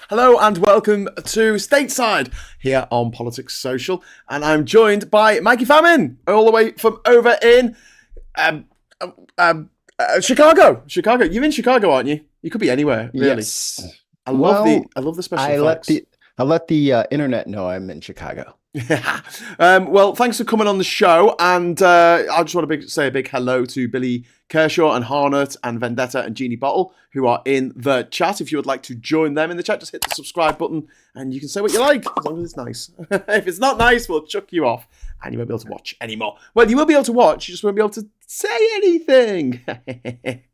Hello and welcome to Stateside here on Politics Social, and I'm joined by Mikey Famine, all the way from over in Chicago. Chicago, you're in Chicago, aren't you? You could be anywhere, really. Yes. I love the special effects. I let the internet know I'm in Chicago. Yeah. Well, thanks for coming on the show, and I just want to say a big hello to Billy Kershaw and Harnett and Vendetta and Jeannie Bottle, who are in the chat. If you would like to join them in the chat, just hit the subscribe button and you can say what you like, as long as it's nice. If it's not nice, we'll chuck you off and you won't be able to watch anymore. Well, you will be able to watch, you just won't be able to say anything.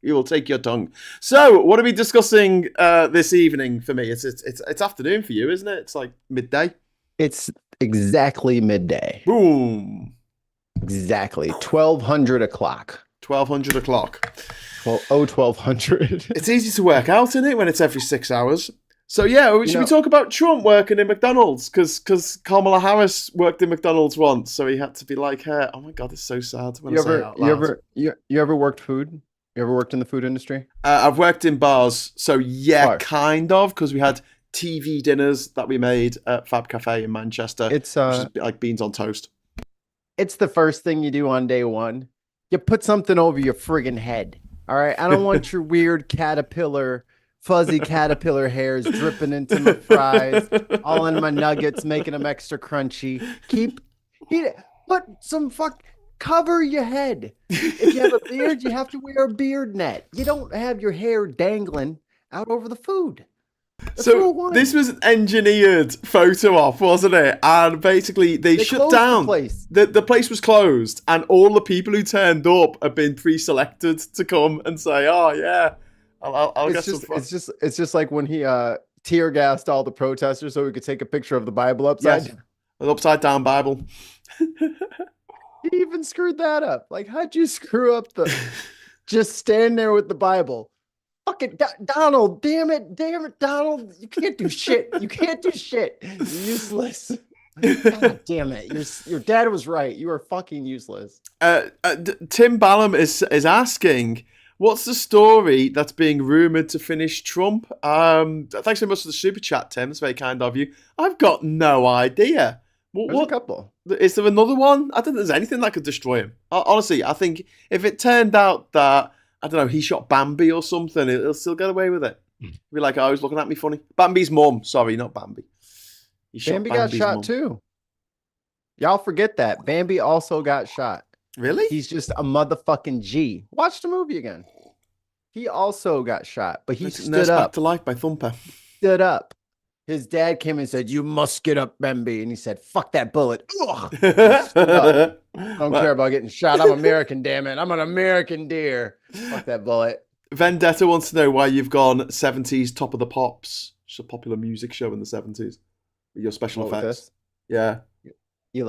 You will take your tongue. So, what are we discussing this evening for me? It's afternoon for you, isn't it? It's like midday. It's exactly midday. Boom. Exactly. 1200 o'clock. 1200 o'clock. 1200. It's easy to work out, isn't it, when it's every 6 hours? So, yeah, we talk about Trump working in McDonald's? Because Kamala Harris worked in McDonald's once, so he had to be like her. Oh, my God, it's so sad when I say it out loud. You ever worked food? You ever worked in the food industry? I've worked in bars, so yeah, kind of, because we had TV dinners that we made at Fab Cafe in Manchester. It's which is like beans on toast. It's the first thing you do on day one. You put something over your friggin' head. All right, I don't want your weird fuzzy caterpillar hairs dripping into my fries, all in my nuggets, making them extra crunchy. Cover your head. If you have a beard, you have to wear a beard net. You don't have your hair dangling out over the food. So this was an engineered photo op, wasn't it? And basically they shut down. The place was closed, and all the people who turned up have been pre-selected to come and say, "Oh yeah, I'll get some fun." It's just like when he tear gassed all the protesters so we could take a picture of the Bible upside down. An upside down Bible. He even screwed that up. Like, how'd you screw up just stand there with the Bible? Fucking Donald, damn it, Donald. You can't do shit. You're useless. God damn it. Your dad was right. You are fucking useless. Tim Ballum is asking, what's the story that's being rumoured to finish Trump? Thanks so much for the super chat, Tim. It's very kind of you. I've got no idea. There's a couple. Is there another one? I don't think there's anything that could destroy him. Honestly, I think if it turned out that, I don't know, he shot Bambi or something, he'll still get away with it. He'll be like, oh, he's looking at me funny. Bambi's mum. Sorry, not Bambi. Bambi got shot too. Y'all forget that. Bambi also got shot. Really? He's just a motherfucking G. Watch the movie again. He also got shot, but he stood up. Back to Life by Thumper. Stood up. His dad came and said, "You must get up, Bambi." And he said, "Fuck that bullet." Ugh. I don't care about getting shot. I'm American, damn it. I'm an American deer. Fuck that bullet. Vendetta wants to know why you've gone 70s Top of the Pops. It's a popular music show in the 70s. With your special effects. Yeah. You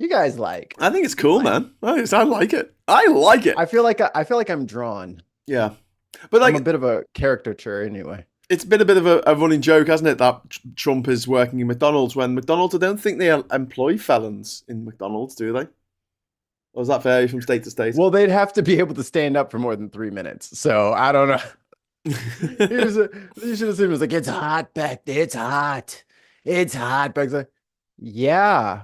guys like. I think it's cool, man. I like it. I like it. I feel like I'm drawn. Yeah. But like, I'm a bit of a caricature anyway. It's been a bit of a running joke, hasn't it, that Trump is working in McDonald's when McDonald's, I don't think they employ felons in McDonald's, do they? Or is that vary from state to state? Well, they'd have to be able to stand up for more than 3 minutes. So I don't know. You should have seen it was like, it's hot back there. It's hot. It's hot back there. Yeah,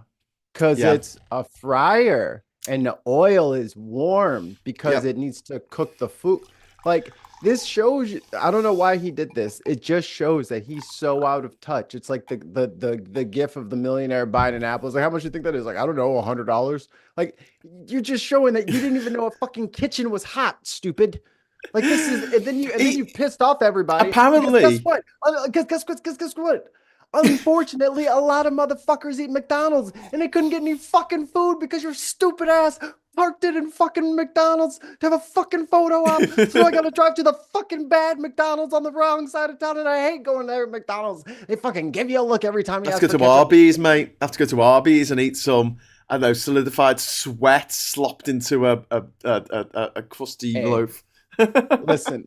because it's a fryer and the oil is warm because it needs to cook the food. Like, this shows you, I don't know why he did this. It just shows that he's so out of touch. It's like the gif of the millionaire buying an apple. It's like, how much do you think that is? Like, I don't know, $100. Like, you're just showing that you didn't even know a fucking kitchen was hot, stupid. Like, this is, and then you pissed off everybody. Apparently. Guess what? Guess what? Unfortunately, a lot of motherfuckers eat McDonald's and they couldn't get any fucking food because your stupid ass parked it in fucking McDonald's to have a fucking photo op. So I gotta drive to the fucking bad McDonald's on the wrong side of town, and I hate going there at McDonald's. They fucking give you a look every time you have to go to Arby's, mate. Have to go to Arby's and eat some, I don't know, solidified sweat slopped into a crusty loaf.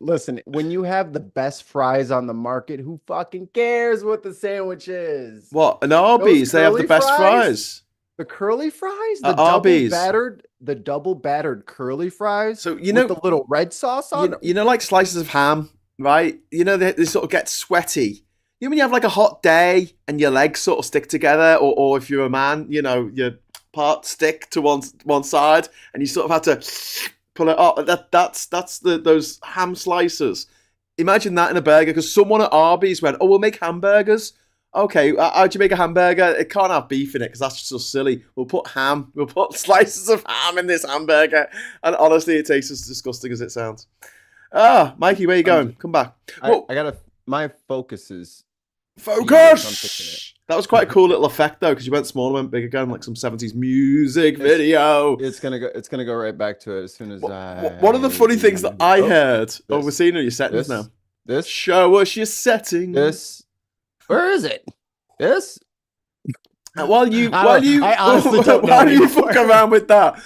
Listen. When you have the best fries on the market, who fucking cares what the sandwich is? What? An Arby's, they have the best fries. The curly fries, the double battered curly fries. So you know with the little red sauce on. You know, like slices of ham, right? You know they sort of get sweaty. You know when you have like a hot day and your legs sort of stick together, or if you're a man, you know, your parts stick to one side, and you sort of have to pull it up. That's those ham slices. Imagine that in a burger, because someone at Arby's went, "Oh, we'll make hamburgers." Okay, how'd you make a hamburger? It can't have beef in it because that's just so silly. We'll put ham. We'll put slices of ham in this hamburger, and honestly, it tastes as disgusting as it sounds. Ah, Mikey, where you going? Come back. I gotta. My focus is focus. That was quite a cool little effect though, because you went small and went big again, like some 70s music video. It's gonna go right back to it as soon as One of the funny things that I heard. Oh, we're seeing your settings now. This. Show us your settings. This. Where is it? This. While you I honestly don't know. Why do you fuck around with that?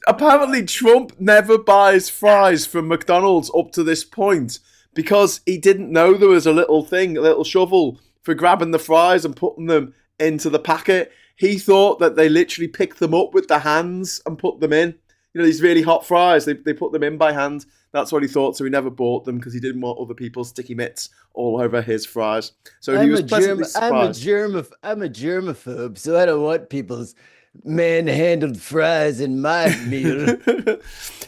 Apparently, Trump never buys fries from McDonald's up to this point because he didn't know there was a little thing, a little shovel for grabbing the fries and putting them into the packet. He thought that they literally picked them up with their hands and put them in. You know, these really hot fries, they put them in by hand. That's what he thought, so he never bought them because he didn't want other people's sticky mitts all over his fries. So he was pleasantly surprised. I'm a germaphobe, so I don't want people's manhandled fries in my meal.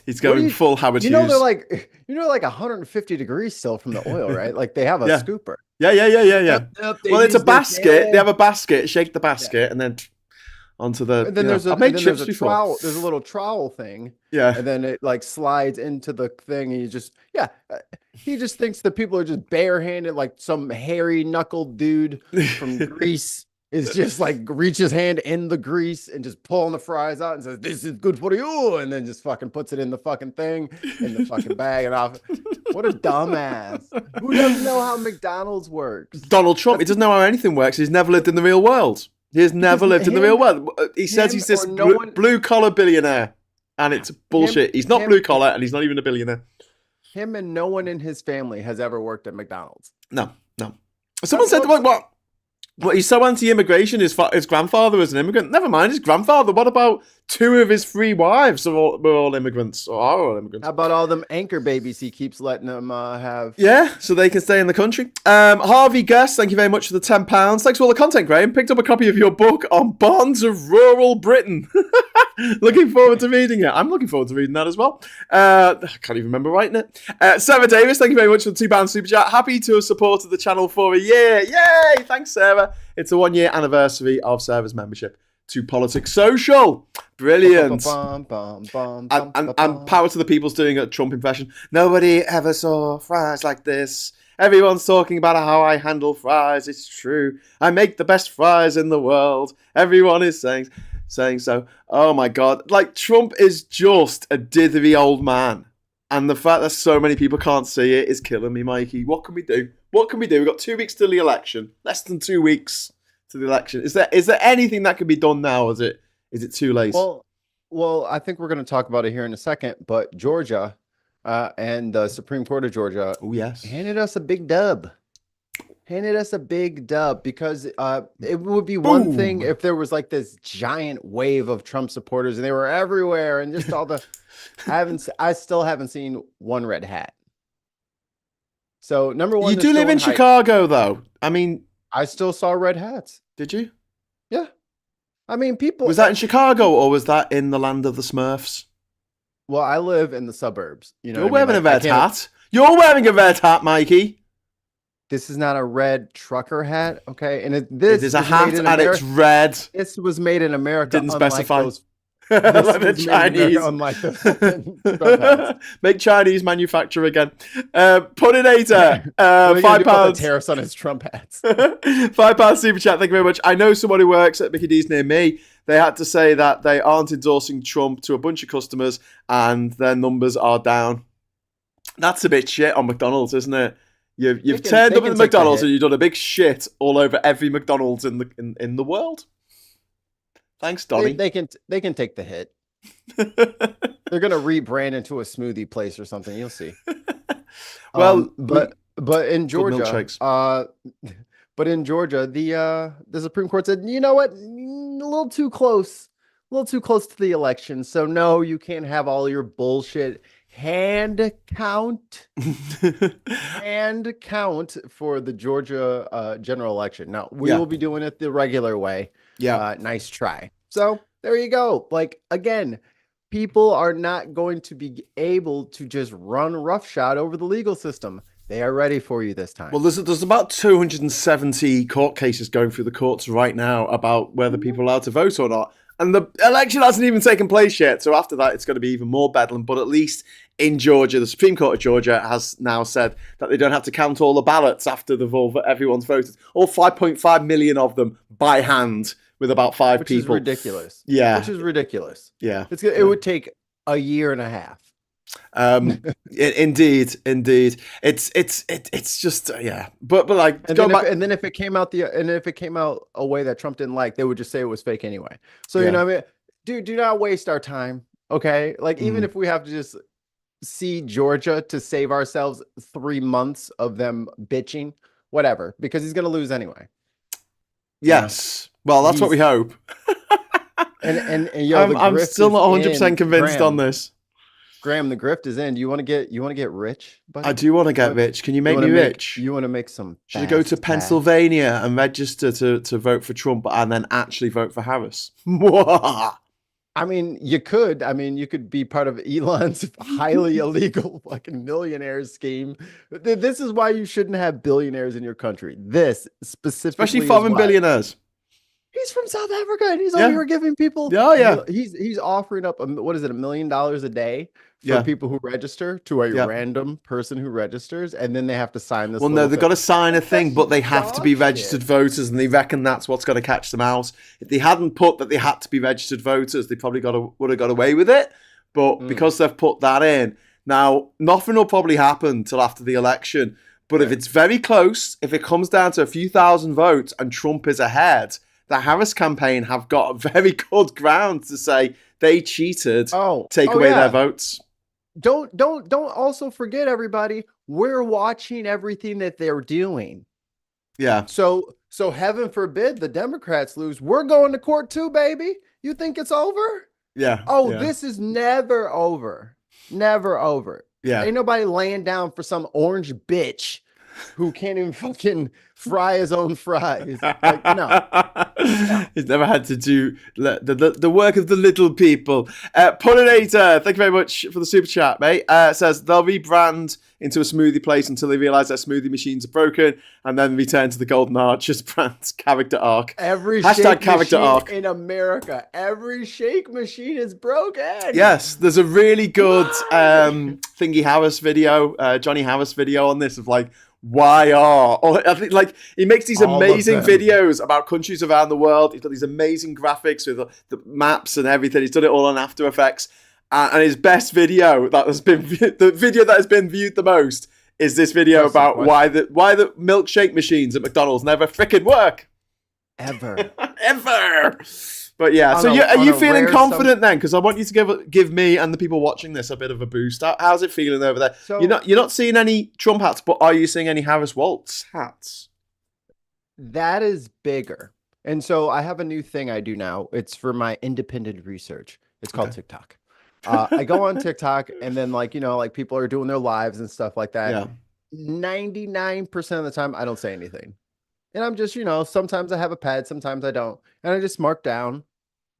He's going full Howard Hughes. They're like 150 degrees still from the oil, right? Like they have a scooper. Yeah. Well, it's a basket. They have a basket. Shake the basket, and then onto the. And then there's a trowel. There's a little trowel thing. Yeah. And then it like slides into the thing, and he just thinks that people are just barehanded, like some hairy knuckled dude from Greece is just like reach his hand in the grease and just pulling the fries out and says, "This is good for you," and then just fucking puts it in the fucking thing in the fucking bag and off. What a dumbass! Who doesn't know how McDonald's works? Donald Trump. He doesn't know how anything works. He's never lived in the real world. He has never lived in the real world. He says he's this blue collar billionaire, and it's bullshit. He's not blue collar, and he's not even a billionaire. Him and no one in his family has ever worked at McDonald's. No. Someone said, "What? Well, he's so anti-immigration. His grandfather was an immigrant. Never mind his grandfather. What about two of his three wives were all immigrants or are all immigrants? How about all them anchor babies he keeps letting them have? Yeah, so they can stay in the country. Harvey Guest, thank you very much for the £10. Thanks for all the content, Graham. Picked up a copy of your book on Bonds of Rural Britain. Looking forward to reading it. I'm looking forward to reading that as well. I can't even remember writing it. Sarah Davis, thank you very much for the £2 super chat. Happy to have supported the channel for a year. Yay! Thanks, Sarah. It's a 1-year anniversary of Sarah's membership to Politics Social. Brilliant. And power to the people's doing a Trump impression. Nobody ever saw fries like this. Everyone's talking about how I handle fries. It's true. I make the best fries in the world. Everyone is saying so. Oh my God. Like, Trump is just a dithery old man. And the fact that so many people can't see it is killing me, Mikey. What can we do? We've got 2 weeks till the election. Less than 2 weeks to the election. Is there anything that can be done now? Is it too late? Well, I think we're going to talk about it here in a second. But Georgia and the Supreme Court of Georgia, handed us a big dub. Because it would be one thing if there was like this giant wave of Trump supporters and they were everywhere and just all the. I still haven't seen one red hat. So number one, you do live in Chicago, though. I mean, I still saw red hats. Did you? Yeah. I mean, people. Was that in Chicago or was that in the land of the Smurfs? Well, I live in the suburbs. You're wearing a red hat. You're wearing a red hat, Mikey. This is not a red trucker hat, okay? And it is a hat and it's red. This was made in America. Didn't specify. Like the Chinese. Unlike the Make Chinese manufacture again. Puddinator, £5. Tariffs on his Trump hats. £5 super chat. Thank you very much. I know someone who works at Mickey D's near me. They had to say that they aren't endorsing Trump to a bunch of customers and their numbers are down. That's a bit shit on McDonald's, isn't it? You've turned up at the McDonald's and you've done a big shit all over every McDonald's in the world. Thanks, Donnie. They can take the hit. They're gonna rebrand into a smoothie place or something. You'll see. Well, but in Georgia, the Supreme Court said, you know what, a little too close to the election. So no, you can't have all your bullshit hand count for the Georgia general election. Now, we will be doing it the regular way. Yeah. Nice try. So there you go. Like, again, people are not going to be able to just run roughshod over the legal system. They are ready for you this time. Well, there's about 270 court cases going through the courts right now about whether people are allowed to vote or not. And the election hasn't even taken place yet. So after that, it's going to be even more bedlam. But at least in Georgia, the Supreme Court of Georgia has now said that they don't have to count all the ballots after everyone's voted. All 5.5 million of them by hand with about five people. Which is ridiculous. Yeah. Which is ridiculous. Yeah. It would take a year and a half. Indeed. It's just but like, and then if it came out a way that Trump didn't like, they would just say it was fake anyway. So you know what I mean? Do not waste our time. Okay, like even if we have to just see Georgia to save ourselves 3 months of them bitching, whatever, because he's gonna lose anyway. Yes, well, that's what we hope. and I'm still not 100% convinced on this. Graham, the grift is in. Do you want to get rich? Buddy? I do want to get rich. Can you make me rich? You want to make some. Should I go to Pennsylvania and register to vote for Trump and then actually vote for Harris? I mean, you could. I mean, you could be part of Elon's highly illegal fucking millionaire scheme. This is why you shouldn't have billionaires in your country. This specifically, especially foreign billionaires. He's from South Africa and he's over here giving people. He's offering up $1 million a day for people who register to a random person who registers, and then they have to sign this. Well, no, they've got to sign a thing, but they have to be registered voters, and they reckon that's what's going to catch them out. If they hadn't put that they had to be registered voters, they probably would have got away with it. But because they've put that in, now nothing will probably happen till after the election. But if it's very close, if it comes down to a few thousand votes and Trump is ahead, the Harris campaign have got very good ground to say they cheated, take away their votes. Don't also forget, everybody, we're watching everything that they're doing. Yeah. So heaven forbid the Democrats lose. We're going to court too, baby. You think it's over? Yeah. This is never over. Never over. Yeah. Ain't nobody laying down for some orange bitch who can't even fucking fry his own fries. Like, no. He's never had to do the work of the little people. Pollinator, thank you very much for the super chat, mate. Says they'll rebrand into a smoothie place until they realise their smoothie machines are broken and then return to the Golden Arches brand's character arc. Every hashtag character arc in America, every shake machine is broken. Yes, there's a really good Thingy Harris video, Johnny Harris video on this of like, why are, or I think like he makes these amazing videos about countries around the world. He's got these amazing graphics with the maps and everything. He's done it all on After Effects. And his best video that has been the video that has been viewed the most is this video about why the milkshake machines at McDonald's never freaking work ever. But yeah, so are you feeling confident then? Because I want you to give me and the people watching this a bit of a boost. How's it feeling over there? So, you're not seeing any Trump hats, but are you seeing any Harris Waltz hats? That is bigger. And so I have a new thing I do now. It's for my independent research. It's called TikTok. I go on TikTok and then like people are doing their lives and stuff like that. Yeah. 99% of the time I don't say anything. And I'm just, sometimes I have a pad, sometimes I don't. And I just mark down,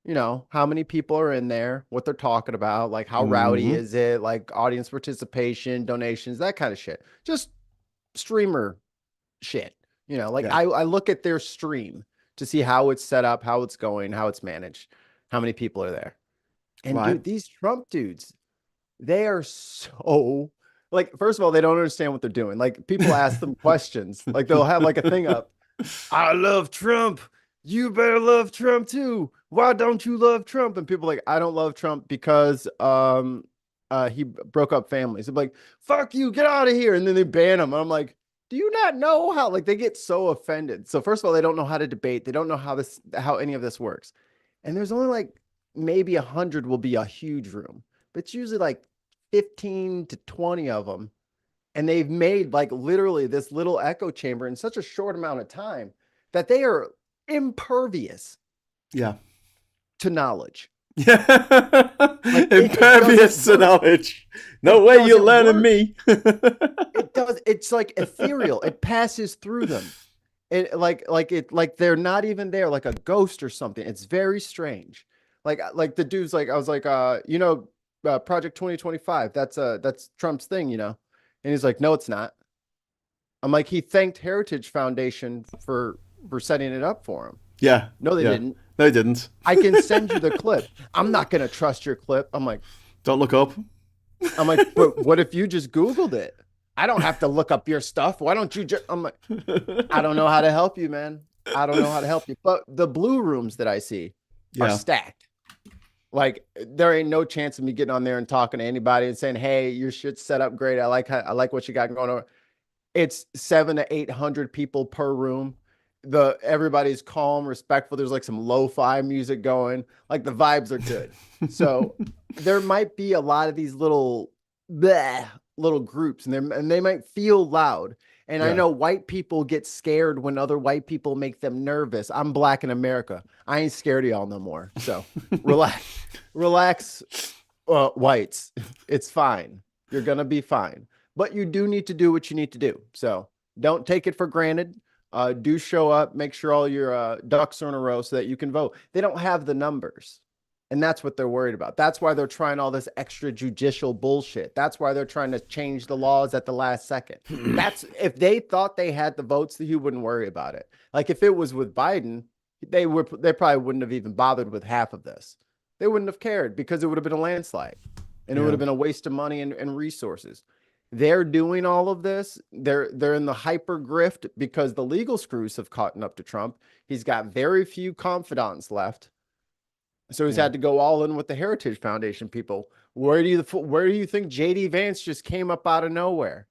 how many people are in there, what they're talking about, like how rowdy is it, like audience participation, donations, that kind of shit. Just streamer shit. I look at their stream to see how it's set up, how it's going, how it's managed, how many people are there. And dude, these Trump dudes, they are so like, first of all, they don't understand what they're doing. Like people ask them questions, like they'll have like a thing up. I love Trump. You better love Trump too. Why don't you love Trump? And people are like, I don't love Trump because he broke up families. They're like, fuck you, get out of here. And then they ban him. And I'm like, do you not know how, like, they get so offended. So first of all, they don't know how to debate. They don't know how any of this works. And there's only like maybe 100 will be a huge room, but it's usually like 15 to 20 of them. And they've made like literally this little echo chamber in such a short amount of time that they are impervious to knowledge. Yeah. Like, impervious to knowledge. No It way you're doesn't learning work. me. It does. It's like ethereal. It passes through them. It like they're not even there, like a ghost or something. It's very strange. Like the dude's like, I was like, Project 2025. That's Trump's thing, And he's like, no, it's not. I'm like, he thanked Heritage Foundation for setting it up for him. Yeah. No, they yeah. didn't. No, they didn't. I can send you the clip. I'm not gonna trust your clip. I'm like, Don't look up. but what if you just Googled it? I don't have to look up your stuff. Why don't you just? I'm like, I don't know how to help you, man. I don't know how to help you. But the blue rooms that I see are stacked. Like there ain't no chance of me getting on there and talking to anybody and saying, "Hey, your shit's set up great. I like what you got going on." It's 700 to 800 people per room. Everybody's calm, respectful. There's like some lo-fi music going. Like the vibes are good. So there might be a lot of these little groups, and they might feel loud. And I know white people get scared when other white people make them nervous. I'm black in America. I ain't scared of y'all no more. So relax, whites. It's fine. You're gonna be fine. But you do need to do what you need to do. So don't take it for granted. Do show up. Make sure all your ducks are in a row so that you can vote. They don't have the numbers. And that's what they're worried about. That's why they're trying all this extrajudicial bullshit. That's why they're trying to change the laws at the last second. That's if they thought they had the votes, he wouldn't worry about it. Like if it was with Biden, they probably wouldn't have even bothered with half of this. They wouldn't have cared because it would have been a landslide and it would have been a waste of money and resources. They're doing all of this. They're in the hyper grift because the legal screws have caught up to Trump. He's got very few confidants left. So he's had to go all in with the Heritage Foundation people. Where do you think JD Vance just came up out of nowhere?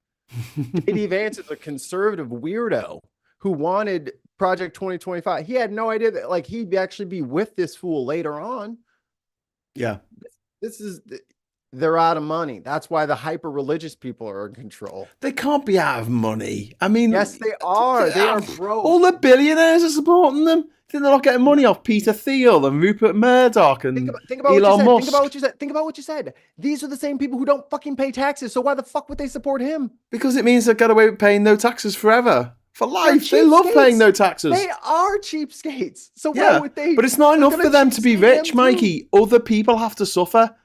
JD Vance is a conservative weirdo who wanted Project 2025. He had no idea that like he'd actually be with this fool later on. Yeah. They're out of money. That's why the hyper religious people are in control. They can't be out of money. I mean, yes, they are. They are broke. All the billionaires are supporting them. Think they're not getting money off Peter Thiel and Rupert Murdoch and think about Elon Musk. Think about what you said. These are the same people who don't fucking pay taxes. So why the fuck would they support him? Because it means they get away with paying no taxes forever. For life. They love paying no taxes. They are cheapskates. So why would they? But it's not enough for them to be rich, Mikey. Other people have to suffer.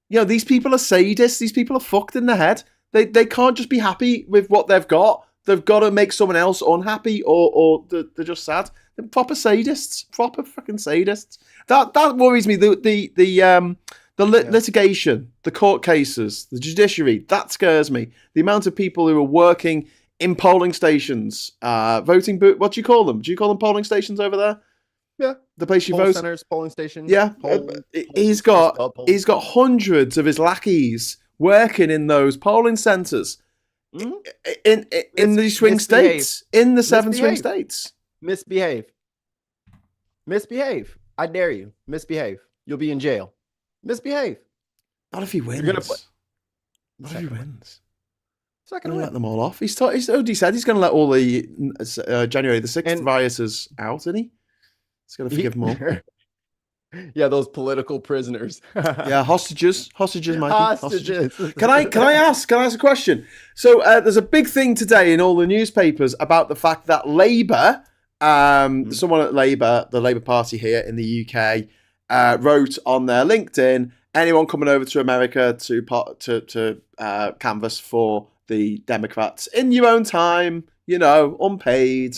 These people are sadists. These people are fucked in the head. They can't just be happy with what they've got. They've got to make someone else unhappy or they're just sad. They're proper sadists. Proper fucking sadists. That worries me. The litigation, the court cases, the judiciary, that scares me. The amount of people who are working in polling stations, voting booth. What do you call them? Do you call them polling stations over there? Yeah, the place you poll vote. Centers, polling stations. Yeah, he's got hundreds of his lackeys working in those polling centers in the swing states, in the 7 swing states. Misbehave. I dare you. Misbehave. You'll be in jail. Misbehave. Not if he wins. You're gonna Not if he wins. He's not Going gonna to let them all off. He said he's going to let all the January the 6th rioters out, isn't he? He's going to forgive them all. Yeah, those political prisoners. Yeah, hostages, Mikey. Hostages. Can I ask a question? So there's a big thing today in all the newspapers about the fact that Labour, someone at Labour, the Labour Party here in the UK, wrote on their LinkedIn, anyone coming over to America to canvass for the Democrats in your own time, unpaid,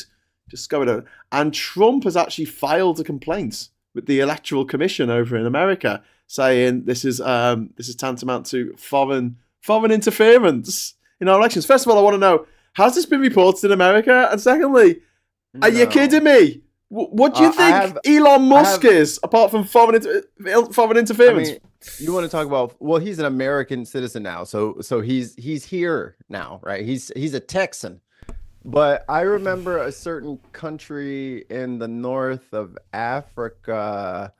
just go over. And Trump has actually filed a complaint with the Electoral Commission over in America, saying this is tantamount to foreign interference in our elections. First of all, I want to know, has this been reported in America? And secondly, are you kidding me? What do you think Elon Musk is, apart from foreign interference? I mean, you want to talk about? Well, he's an American citizen now, so he's here now, right? He's a Texan. But I remember a certain country in the north of Africa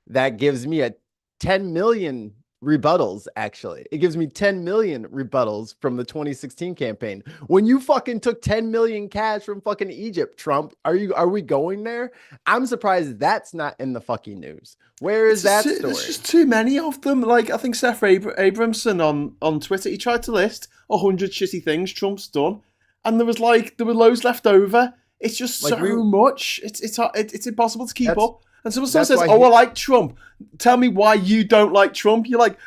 that gives me a $10 million rebuttals, actually. It gives me 10 million rebuttals from the 2016 campaign. When you fucking took 10 million cash from fucking Egypt, Trump, are we going there? I'm surprised that's not in the fucking news. Where is that story? There's just too many of them. Like, I think Seth Abramson on Twitter, he tried to list 100 shitty things Trump's done, and there were loads left over. It's just like so much. It's impossible to keep up. And someone says, I like Trump. Tell me why you don't like Trump. You're like,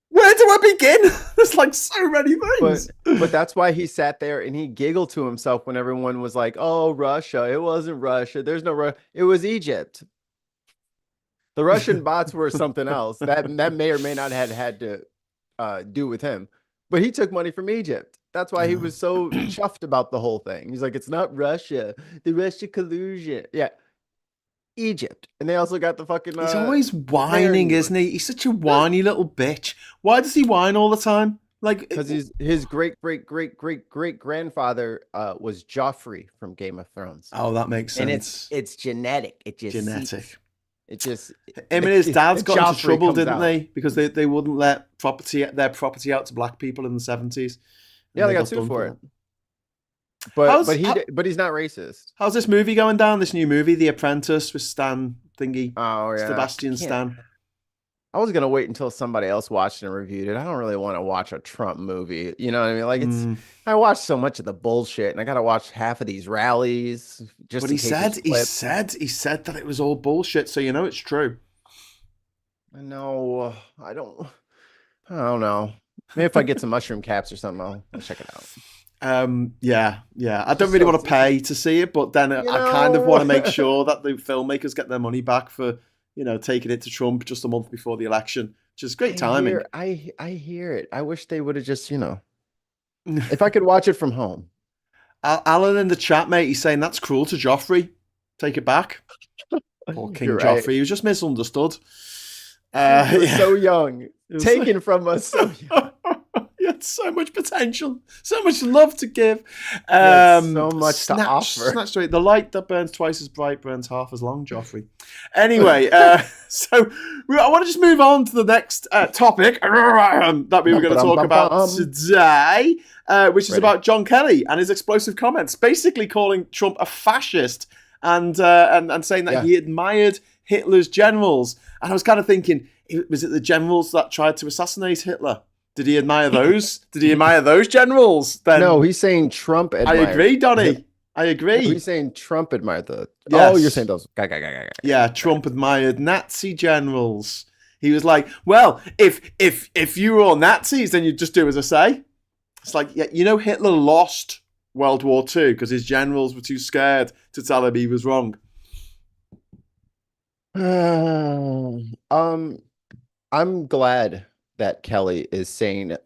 where do I begin? There's like so many things. But that's why he sat there and he giggled to himself when everyone was like, oh, Russia. It wasn't Russia. There's no Russia. It was Egypt. The Russian bots were something else. That may or may not have had to do with him. But he took money from Egypt. That's why he was so chuffed about the whole thing. He's like, it's not Russia. The Russia collusion. Yeah. Egypt. And they also got the fucking he's always whining, isn't he? He's such a whiny little bitch. Why does he whine all the time? Like, because his great grandfather was Joffrey from Game of Thrones. Oh, that makes sense. And it's genetic. It just genetic. It just him and his dad's got into trouble, didn't they? Because they wouldn't let their property out to black people in the 70s. Yeah, they got sued for it. But he's not racist. How's this movie going down? This new movie, The Apprentice, with Stan thingy. Oh yeah, Sebastian Stan. I was gonna wait until somebody else watched and reviewed it. I don't really want to watch a Trump movie. You know what I mean? Like I watched so much of the bullshit, and I gotta watch half of these rallies. But he said that it was all bullshit. So you know it's true. I know. I don't know. Maybe if I get some mushroom caps or something, I'll check it out. Yeah. I don't really want to pay to see it, but then I kind of want to make sure that the filmmakers get their money back for, taking it to Trump just a month before the election, which is great timing. I hear it. I wish they would have just, if I could watch it from home. Alan in the chat, mate, he's saying that's cruel to Joffrey. Take it back. Poor King Joffrey. Right. He was just misunderstood. He was so young. Taken from us so young. He had so much potential, so much love to give, so much to offer. Snatched away. The light that burns twice as bright burns half as long, Joffrey. Anyway, so I want to just move on to the next topic that we were going to talk about today, which is about John Kelly and his explosive comments, basically calling Trump a fascist and saying that he admired Hitler's generals. And I was kind of thinking, was it the generals that tried to assassinate Hitler? Did he admire those? Did he admire those generals? Then no, he's saying Trump admired. I agree, Donnie. I agree. He's saying Trump admired the... Yes. Oh, you're saying those... Yeah, Trump admired Nazi generals. He was like, well, if you were all Nazis, then you'd just do as I say. It's like, Hitler lost World War II because his generals were too scared to tell him he was wrong. I'm glad that Kelly is saying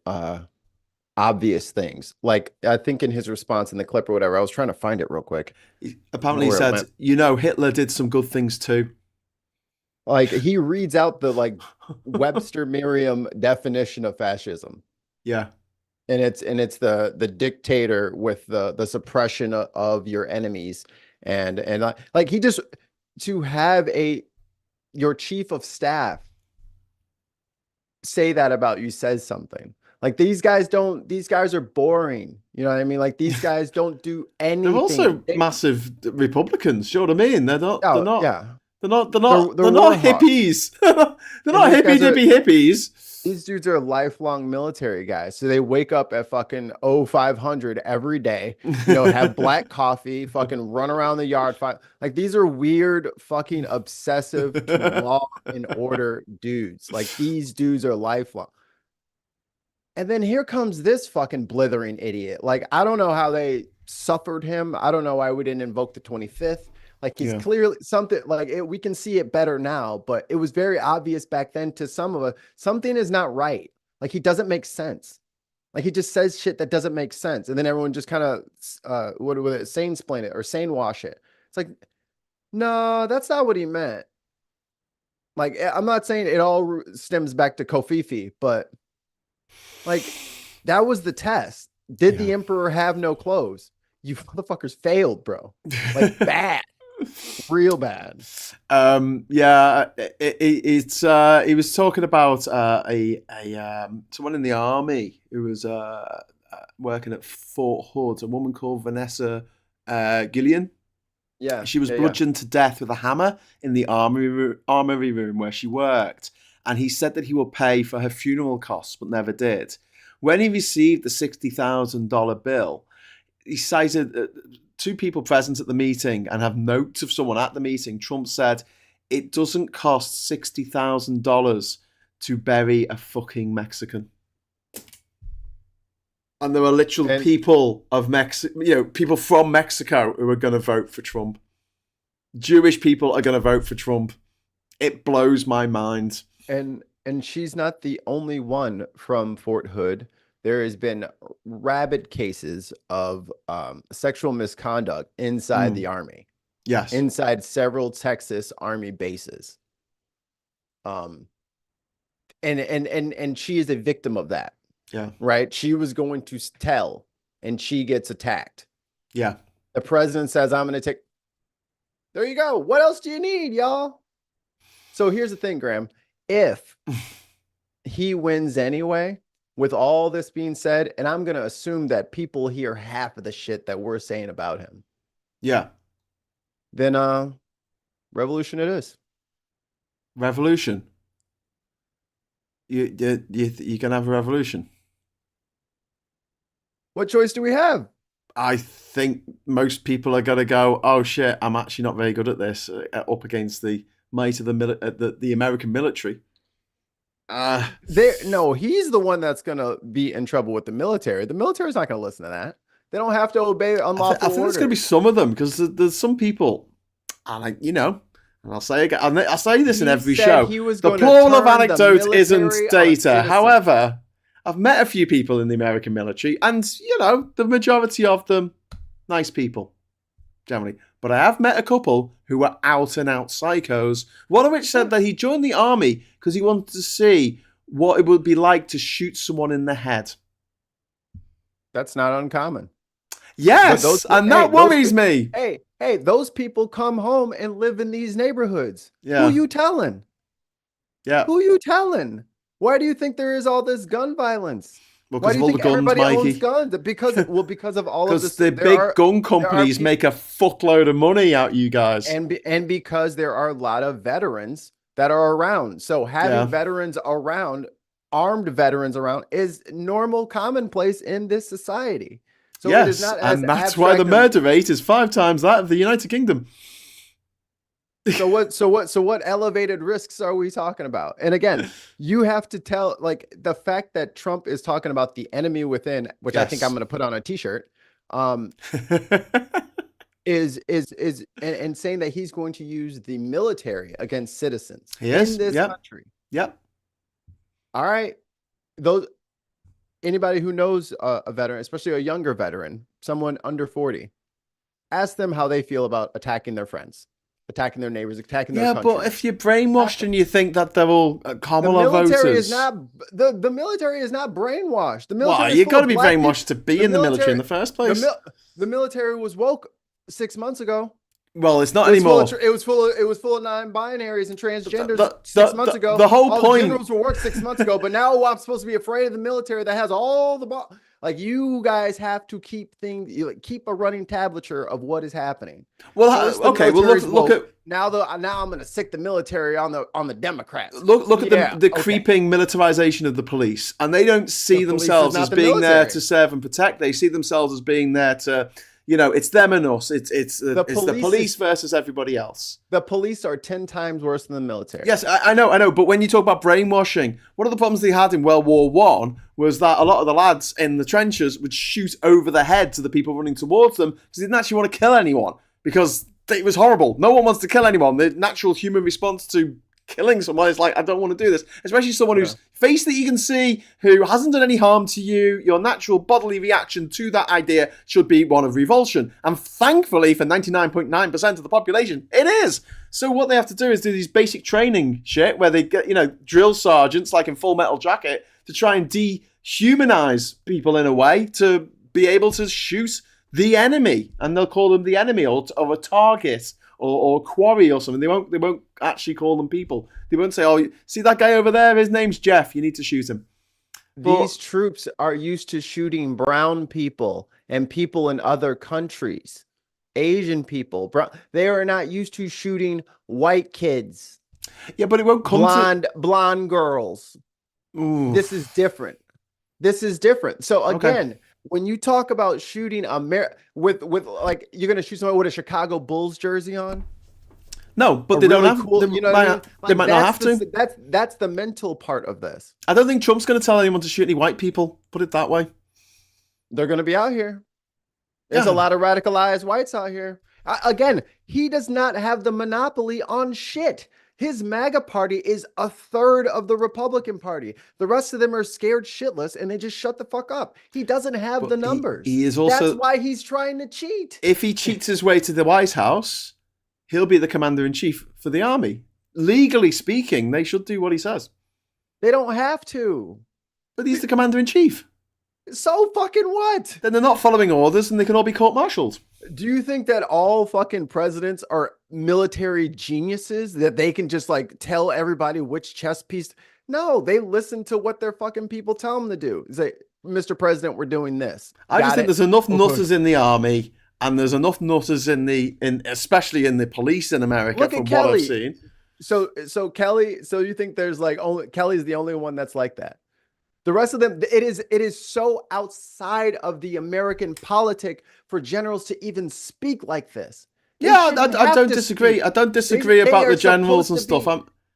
obvious things. Like, I think in his response in the clip or whatever, I was trying to find it real quick. He apparently said, Hitler did some good things too. Like, he reads out the Webster Merriam definition of fascism. Yeah. And it's the dictator with the suppression of your enemies. And he just, to have your chief of staff say that about you says something. Like, these guys are boring. You know what I mean? Like, these guys don't do anything. They're also massive Republicans. You know what I mean? They're not They're not hippies. They're not hippy-dippy hippies. These dudes are lifelong military guys. So they wake up at fucking 0500 every day, have black coffee, fucking run around the yard. Like, these are weird, fucking obsessive to law and order dudes. Like, these dudes are lifelong. And then here comes this fucking blithering idiot. Like, I don't know how they suffered him. I don't know why we didn't invoke the 25th. Like, he's clearly something we can see it better now, but it was very obvious back then to some of us. Something is not right. Like, he doesn't make sense. Like, he just says shit that doesn't make sense. And then everyone just kind of, sane-splain it or sane-wash it. It's like, no, that's not what he meant. Like, I'm not saying it all stems back to Kofifi, but like, that was the test. Did the emperor have no clothes? You motherfuckers failed, bro. Like, bad. Real bad. Yeah, he was talking about someone in the army who was working at Fort Hood, a woman called Vanessa Gillian. Yeah. She was yeah. bludgeoned to death with a hammer in the armory room where she worked, and he said that he would pay for her funeral costs, but never did. When he received the $60,000 bill, he cited two people present at the meeting and have notes of someone at the meeting. Trump said, "It doesn't cost $60,000 to bury a fucking Mexican." And there are literal people of people from Mexico who are going to vote for Trump. Jewish people are going to vote for Trump. It blows my mind. And she's not the only one from Fort Hood. There has been rabid cases of sexual misconduct inside the Army. Yes. Inside several Texas Army bases. And she is a victim of that. Yeah. Right? She was going to tell, and she gets attacked. Yeah. The president says, I'm going to take... There you go. What else do you need, y'all? So here's the thing, Graham. If he wins anyway, with all this being said, and I'm going to assume that people hear half of the shit that we're saying about him. Yeah. Then revolution it is. Revolution? You can have a revolution? What choice do we have? I think most people are going to go, oh shit, I'm actually not very good at this, up against the might of the American military. No, he's the one that's going to be in trouble with the military. The military's not going to listen to that. They don't have to obey unlawful orders. I think there's going to be some of them, because there's some people, and and I'll say again, I'll say this in every show, the plural of anecdote isn't data. However, I've met a few people in the American military, and, the majority of them, nice people, generally. But I have met a couple who were out-and-out psychos, one of which said that he joined the army because he wanted to see what it would be like to shoot someone in the head. That's not uncommon. Yes, that worries me. Hey, those people come home and live in these neighborhoods. Yeah. Who you telling? Yeah. Who you telling? Why do you think there is all this gun violence? Well, why do you all think the guns, everybody Mikey. owns guns? Because of all of this. Because the big gun companies make a fuckload of money out you guys. And because there are a lot of veterans that are around. So having veterans around, armed veterans around, is normal, commonplace in this society. So yes, it is not as and that's why the murder rate is 5 times that of the United Kingdom. So what elevated risks are we talking about? And again, you have to tell, like, the fact that Trump is talking about the enemy within, which I think I'm going to put on a t-shirt, is saying that he's going to use the military against citizens in this country. Yep. All right. Anybody who knows a veteran, especially a younger veteran, someone under 40, ask them how they feel about attacking their friends, attacking their neighbors, attacking their country. Yeah, but if you're brainwashed and you think that they're all Kamala voters... The military is not brainwashed. The military you've got to be brainwashed to be in the military in the first place. The military was woke 6 months ago. Well, it's not anymore. It was full of non-binaries and transgenders 6 months ago. The whole point. The generals were worked 6 months ago, but now I'm supposed to be afraid of the military that has all the like. You guys have to keep keep a running tablature of what is happening. Well, okay. Well, look at now. I'm going to sick the military on the Democrats. Look at the creeping militarization of the police, and they don't see themselves as being there to serve and protect. They see themselves as being there to. It's them and us. It's the police versus everybody else. The police are 10 times worse than the military. Yes, I know. But when you talk about brainwashing, one of the problems they had in World War I was that a lot of the lads in the trenches would shoot over the head to the people running towards them because they didn't actually want to kill anyone because it was horrible. No one wants to kill anyone. The natural human response to killing someone is like, I don't want to do this. Especially someone whose face that you can see, who hasn't done any harm to you. Your natural bodily reaction to that idea should be one of revulsion. And thankfully, for 99.9% of the population, it is. So what they have to do is do these basic training shit where they get, drill sergeants like in Full Metal Jacket to try and dehumanize people in a way to be able to shoot the enemy. And they'll call them the enemy or a target or quarry or something. They won't actually call them people. They won't say, "Oh, see that guy over there? His name's Jeff. You need to shoot him." These troops are used to shooting brown people and people in other countries, Asian people. They are not used to shooting white kids. Yeah, but it won't come blonde girls. Ooh. This is different. So again, when you talk about shooting with like you're gonna shoot somebody with a Chicago Bulls jersey on. No, but they don't have. Cool, they might not have to. That's the mental part of this. I don't think Trump's going to tell anyone to shoot any white people. Put it that way. They're going to be out here. There's a lot of radicalized whites out here. Again, he does not have the monopoly on shit. His MAGA party is a third of the Republican Party. The rest of them are scared shitless and they just shut the fuck up. He doesn't have the numbers. He is also. That's why he's trying to cheat. If he cheats his way to the White House, he'll be the commander-in-chief for the army. Legally speaking, they should do what he says. They don't have to. But he's the commander-in-chief. So fucking what? Then they're not following orders and they can all be court-martialed. Do you think that all fucking presidents are military geniuses that they can just like tell everybody which chess piece? No, they listen to what their fucking people tell them to do. Say, Mr. President, we're doing this. I just think there's enough nutters in the army and there's enough nutters especially in the police in America from what I've seen. So Kelly, so you think there's like only Kelly's the only one that's like that? The rest of them, it is so outside of the American politic for generals to even speak like this. I don't disagree. I don't disagree about the generals and stuff.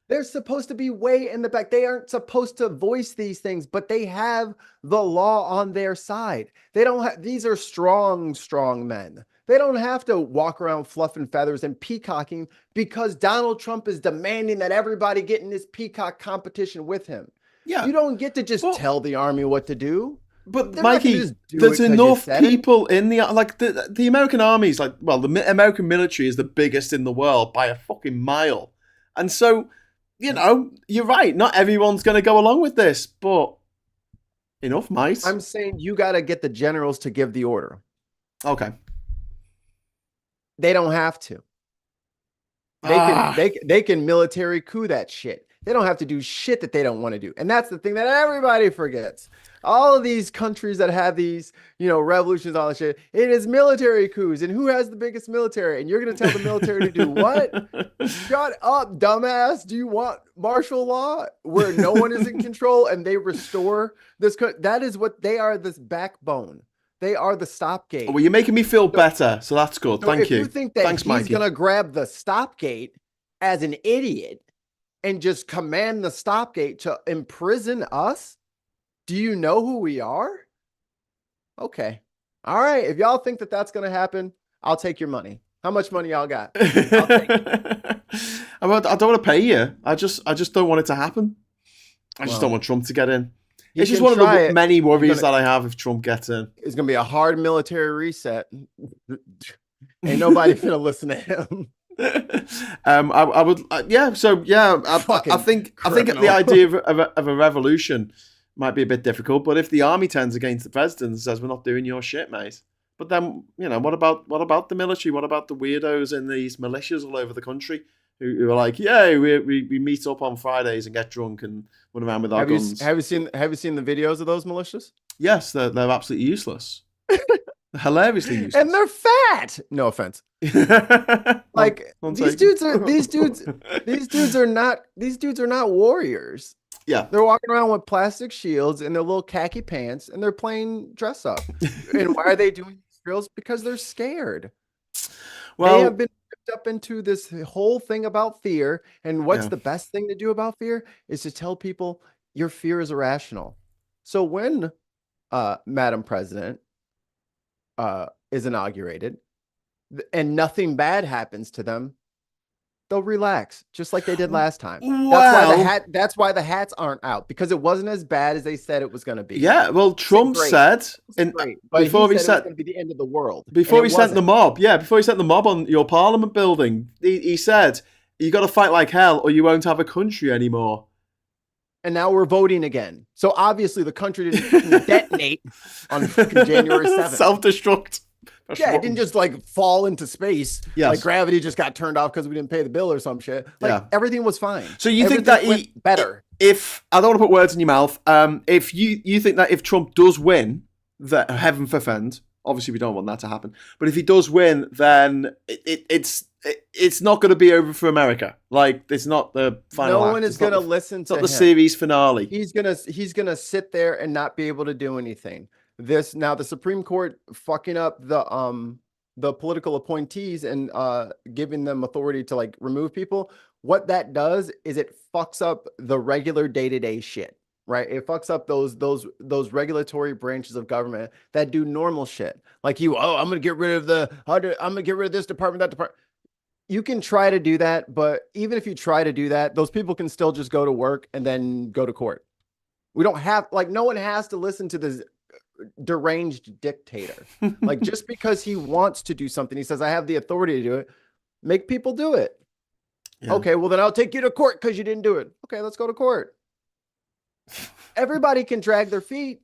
They're supposed to be way in the back. They aren't supposed to voice these things, but they have the law on their side. They don't have, these are strong men. They don't have to walk around fluffing feathers and peacocking because Donald Trump is demanding that everybody get in this peacock competition with him. Yeah. You don't get to just tell the army what to do. But Mikey, there's enough people in the American army is the American military is the biggest in the world by a fucking mile. And so, you're right. Not everyone's going to go along with this, but enough, mate. I'm saying you got to get the generals to give the order. Okay. They don't have to. They can military coup that shit. They don't have to do shit that they don't want to do. And that's the thing that everybody forgets. All of these countries that have these, revolutions, all that shit, it is military coups. And who has the biggest military? And you're going to tell the military to do what? Shut up, dumbass. Do you want martial law where no one is in control and they restore this? That is what they are, this backbone. They are the stopgate. Well, you're making me feel better, so that's good. Thank you. If you think that he's going to grab the stopgate as an idiot and just command the stopgate to imprison us, do you know who we are? Okay. All right. If y'all think that that's going to happen, I'll take your money. How much money y'all got? I'll take it. I don't want to pay you. I just don't want it to happen. I just don't want Trump to get in. It's just one of the many worries that I have if Trump gets in. It's going to be a hard military reset. Ain't nobody going to listen to him. I would, yeah. So yeah, I think the idea of a revolution might be a bit difficult. But if the army turns against the president and says we're not doing your shit, mate, but then what about the military? What about the weirdos in these militias all over the country who are like, yeah, we meet up on Fridays and get drunk and run around with our guns? Have you seen the videos of those militias? Yes, they're absolutely useless. Hilariously useless. And they're fat. No offense. Like these dudes are not warriors. Yeah. They're walking around with plastic shields and their little khaki pants and they're playing dress up. And why are they doing these drills? Because they're scared. Well, they have been ripped up into this whole thing about fear. And what's the best thing to do about fear is to tell people your fear is irrational. So when Madam President is inaugurated and nothing bad happens to them, they'll relax just like they did last time. Wow. That's why the hats aren't out, because it wasn't as bad as they said it was going to be. Yeah, well, Trump said before he said it was going to be the end of the world. Before he sent the mob, before he sent the mob on your Parliament building, he said you got to fight like hell or you won't have a country anymore. And now we're voting again. So obviously the country didn't detonate on January 7th. Self-destruct. Yeah, it didn't just like fall into space. Yes. Like gravity just got turned off because we didn't pay the bill or some shit. Like everything was fine. So you think that went better? If I don't want to put words in your mouth, if you think that if Trump does win, that heaven forfend, obviously we don't want that to happen, but if he does win, then it's not going to be over for America. Like it's not the final. No one is going to listen to it's not the series finale. He's gonna sit there and not be able to do anything. Now the Supreme Court fucking up the political appointees and giving them authority to like remove people. What that does is it fucks up the regular day-to-day shit, right? It fucks up those regulatory branches of government that do normal shit. Like I'm gonna get rid of this department, that department. You can try to do that, but even if you try to do that, those people can still just go to work and then go to court. We don't have no one has to listen to this deranged dictator. Like just because he wants to do something, he says, I have the authority to do it. Make people do it. Yeah. Okay, well then I'll take you to court because you didn't do it. Okay, let's go to court. Everybody can drag their feet.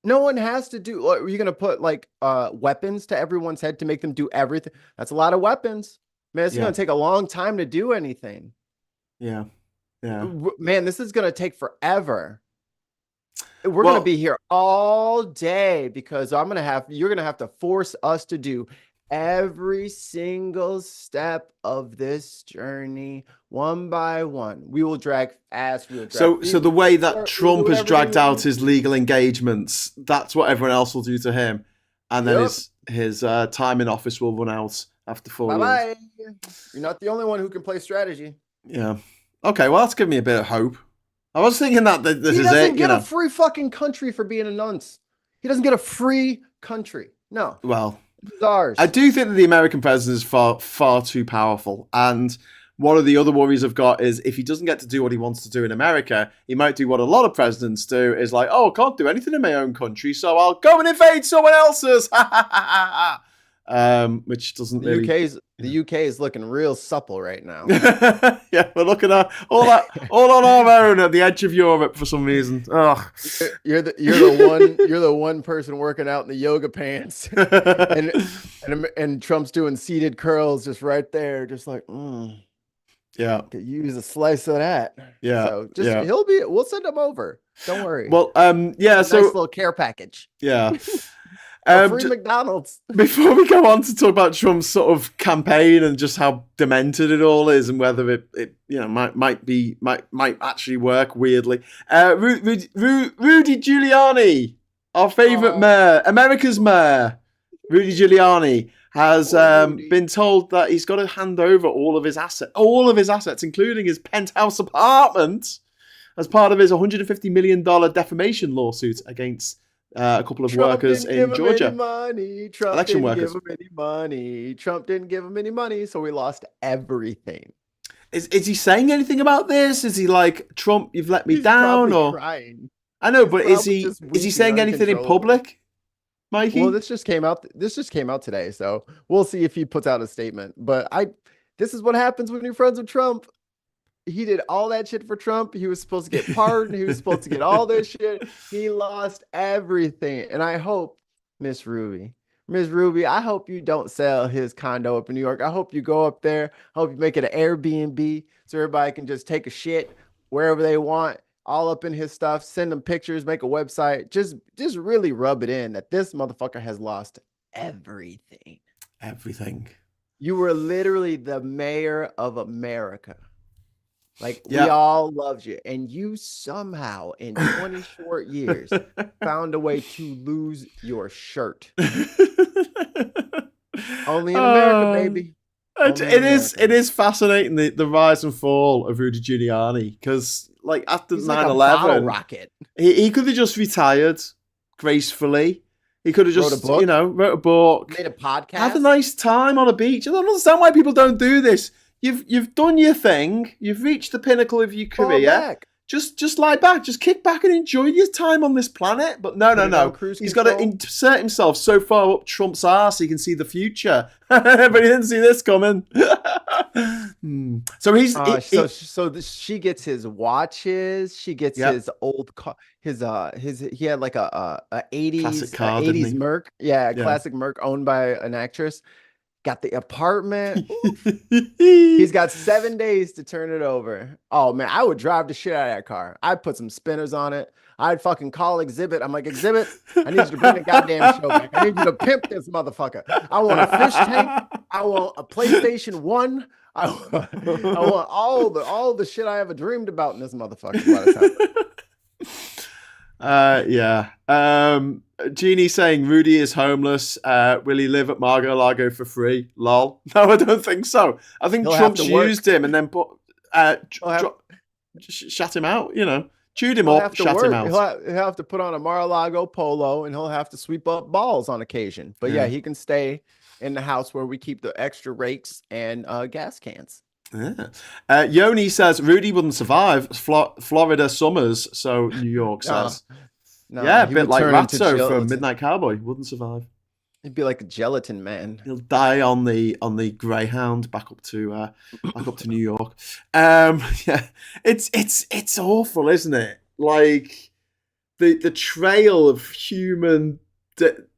No one has to do. Are you going to put like weapons to everyone's head to make them do everything? That's a lot of weapons. Man, it's going to take a long time to do anything. Yeah. Yeah. Man, this is going to take forever. We're going to be here all day because you're going to have to force us to do every single step of this journey one by one. We will drag ass. So the way that Trump has dragged out his legal engagements, that's what everyone else will do to him. And then his time in office will run out after 4 years. Bye-bye. You're not the only one who can play strategy. Yeah. Okay, well, that's given me a bit of hope. I was thinking that this is it. He doesn't get a free fucking country for being a nonce. He doesn't get a free country. No. Well, it's ours. I do think that the American president is far too powerful. And one of the other worries I've got is if he doesn't get to do what he wants to do in America, he might do what a lot of presidents do, is like, oh, I can't do anything in my own country, so I'll go and invade someone else's. Which doesn't the UK is looking real supple right now. Yeah, we're looking at all on our own at the edge of Europe for some reason. Ugh. You're the one person working out in the yoga pants, and Trump's doing seated curls just right there, just like yeah, could use a slice of that. Yeah, so we'll send him over. Don't worry. Well, yeah, nice little care package. Yeah. Free McDonald's. Before we go on to talk about Trump's sort of campaign and just how demented it all is and whether it might actually work weirdly, Rudy Giuliani, our favorite mayor, America's mayor, Rudy Giuliani has been told that he's got to hand over all of his assets, including his penthouse apartment, as part of his $150 million defamation lawsuit against a couple of workers in Georgia. Election workers. Trump didn't give him any money, so we lost everything. Is he saying anything about this? Is he like, Trump, you've let me down? Or crying. I know, but is he saying anything in public, Mikey? Well, this just came out today, so we'll see if he puts out a statement. But this is what happens when you're friends with Trump. He did all that shit for Trump. He was supposed to get pardoned. He was supposed to get all this shit. He lost everything. And I hope, Miss Ruby, I hope you don't sell his condo up in New York. I hope you go up there. I hope you make it an Airbnb so everybody can just take a shit wherever they want, all up in his stuff, send them pictures, make a website. Just really rub it in that this motherfucker has lost everything. Everything. You were literally the mayor of America. Like, we all loved you. And you somehow, in 20 short years, found a way to lose your shirt. Only in America, baby. It is fascinating, the rise and fall of Rudy Giuliani. Because, like, after 9/11, rocket. He could have just retired gracefully. He could have just, wrote a book. Made a podcast. Had a nice time on a beach. I don't understand why people don't do this. You've done your thing. You've reached the pinnacle of your career. just lie back, just kick back and enjoy your time on this planet. But no. He's got to insert himself so far up Trump's arse he can see the future. But he didn't see this coming. So he's she gets his watches. She gets his old car. He had like a 80s Merc. Yeah, classic Merc owned by an actress. Got the apartment. He's got 7 days to turn it over. Oh man, I would drive the shit out of that car. I'd put some spinners on it. I'd fucking call Exhibit. I'm like, Exhibit, I need you to bring the goddamn show back. I need you to pimp this motherfucker. I want a fish tank. I want a PlayStation 1. I want all the shit I ever dreamed about in this motherfucker by the time. Jeannie saying Rudy is homeless. Will he live at Mar-a-Lago for free? Lol. No, I don't think so. I think Trump's used him and then shut him out, chewed him up, shut him out. He'll have to put on a Mar-a-Lago polo and he'll have to sweep up balls on occasion. But yeah, he can stay in the house where we keep the extra rakes and gas cans. Yeah. Yoni says Rudy wouldn't survive Florida summers, so New York says. A bit like Ratso from Midnight Cowboy. Wouldn't survive. He'd be like a gelatin man. He'll die on the Greyhound back up to New York. It's awful, isn't it? Like the trail of human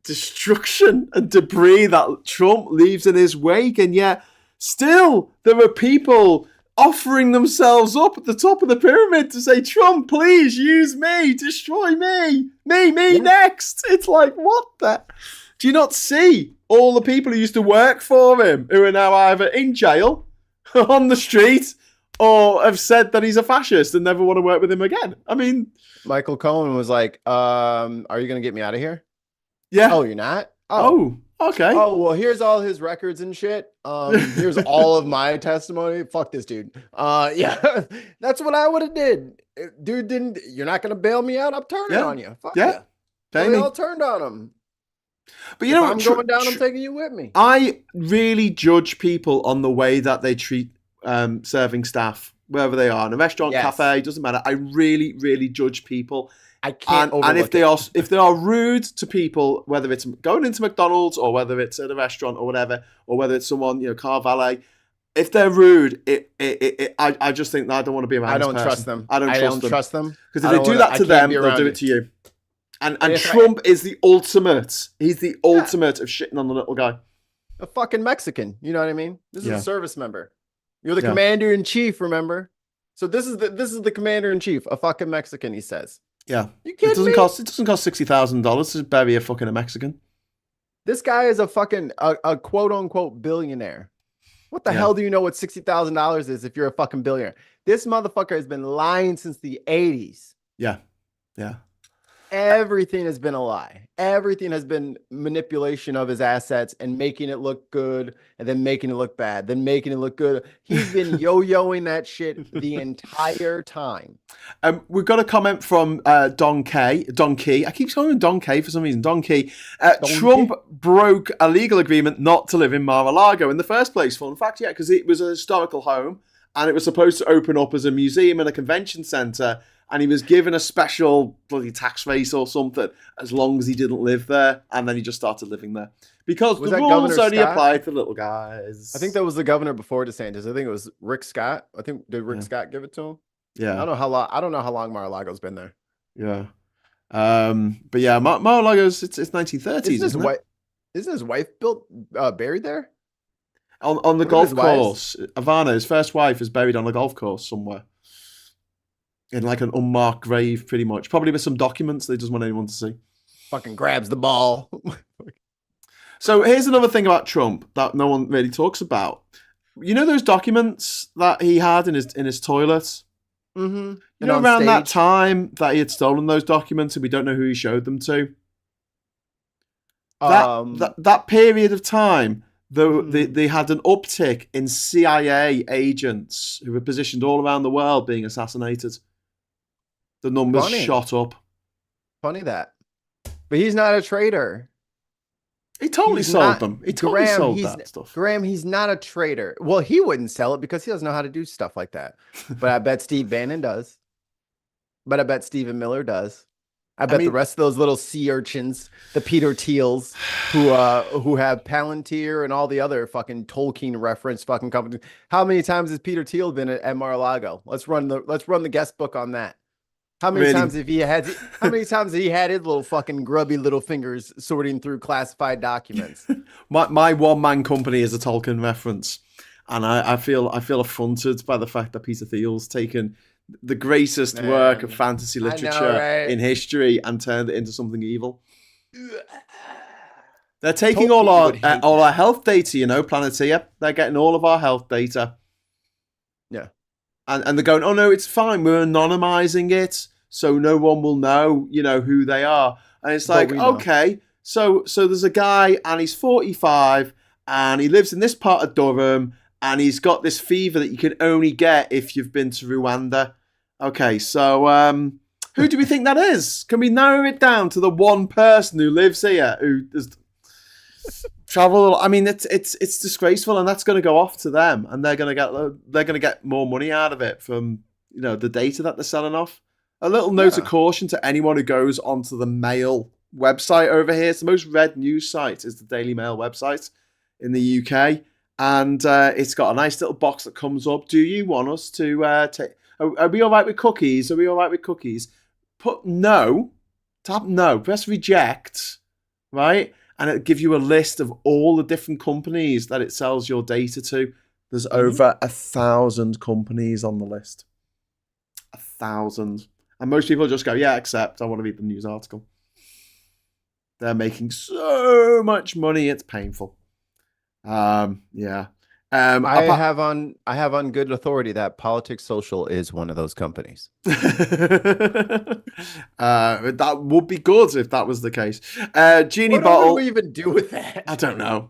destruction and debris that Trump leaves in his wake, and yet still there are people offering themselves up at the top of the pyramid to say, Trump, please use me, destroy me next. It's like, what the? Do you not see all the people who used to work for him who are now either in jail, on the street, or have said that he's a fascist and never want to work with him again? I mean, Michael Cohen was like, are you going to get me out of here? Yeah. Oh, you're not? Oh, okay. Oh, well, here's all his records and shit. Here's all of my testimony. Fuck this dude. Yeah, that's what I would have did. Dude, you're not going to bail me out? I'm turning on you. Fuck yeah. They all turned on him. But if I'm going down, I'm taking you with me. I really judge people on the way that they treat serving staff, wherever they are, in a restaurant, cafe, doesn't matter. I really, really judge people. I can't and if they are rude to people, whether it's going into McDonald's or whether it's at a restaurant or whatever, or whether it's someone, car valet, if they're rude, I just think that I don't want to be around. I don't trust them. I don't trust them because if they do that to them, they'll do it to you. And Trump is the ultimate. He's the ultimate of shitting on the little guy. A fucking Mexican. You know what I mean? This is a service member. You're the commander in chief. Remember? So this is the commander in chief. A fucking Mexican. He says. Yeah, it doesn't cost $60,000 to bury a fucking Mexican. This guy is a fucking a quote unquote billionaire. What the hell do you know what $60,000 is if you're a fucking billionaire? This motherfucker has been lying since the 80s. Yeah. Everything has been a lie. Everything has been manipulation of his assets and making it look good and then making it look bad, then making it look good. He's been yo-yoing that shit the entire time. We've got a comment from Don Key. I keep calling him Don Key for some reason. Don Key. Trump broke a legal agreement not to live in Mar-a-Lago in the first place. Fun fact, because it was a historical home and it was supposed to open up as a museum and a convention centre. And he was given a special bloody tax rate or something as long as he didn't live there. And then he just started living there. Because the rules only apply to little guys. I think that was the governor before DeSantis. I think it was Rick Scott. Did Rick Scott give it to him? Yeah. I don't know how long Mar-a-Lago's been there. Yeah. But yeah, Mar-a-Lago's, it's 1930s, isn't it? Isn't his wife buried there? On the golf course. Ivana, his first wife, is buried on a golf course somewhere. In like an unmarked grave, pretty much. Probably with some documents they doesn't want anyone to see. Fucking grabs the ball. So here's another thing about Trump that no one really talks about. You know those documents that he had in his toilet? Mm-hmm. You know, around that time that he had stolen those documents and we don't know who he showed them to? That period of time, they had an uptick in CIA agents who were positioned all around the world being assassinated. The numbers shot up. Funny that. But he's not a traitor. He totally sold them. He totally sold that stuff. Graham, he's not a traitor. Well, he wouldn't sell it because he doesn't know how to do stuff like that. But I bet Steve Bannon does. but I bet Stephen Miller does. I I bet the mean, rest of those little sea urchins, the Peter Thiels, who have Palantir and all the other fucking Tolkien reference fucking companies. How many times has Peter Thiel been at Mar-a-Lago? Let's run the guest book on that. How many really, times have he had? How many times have he had his little fucking grubby little fingers sorting through classified documents? my one man company is a Tolkien reference, and I feel affronted by the fact that Peter Thiel's taken the greatest work of fantasy I know, literature right? in history and turned it into something evil. They're taking Tolkien all would our hate health data, you know, Planetea. They're getting all of our health data. Yeah. And they're going, oh no, it's fine. We're anonymizing it, so no one will know, you know, who they are. And it's But like, we know. okay, so there's a guy and he's 45 and he lives in this part of Durham and he's got this fever that you can only get if you've been to Rwanda. Okay, so who do we think that is? Can we narrow it down to the one person who lives here who does travel? I mean, it's disgraceful, and that's going to go off to them, and they're going to get more money out of it from, you know, the data that they're selling off. A little note of caution to anyone who goes onto the Mail website over here. It's the most read news site, is the Daily Mail website in the UK, and it's got a nice little box that comes up. Do you want us to take? Are we all right with cookies? Are we all right with cookies? Put no, tap no, press reject, right? And it'll give you a list of all the different companies that it sells your data to. There's over 1,000 companies on the list. 1,000. And most people just go, yeah, accept. I want to read the news article. They're making so much money, it's painful. Yeah. I have on good authority that Politics Social is one of those companies. That would be good if that was the case. Genie What Bottle. would we even do with that? I don't know.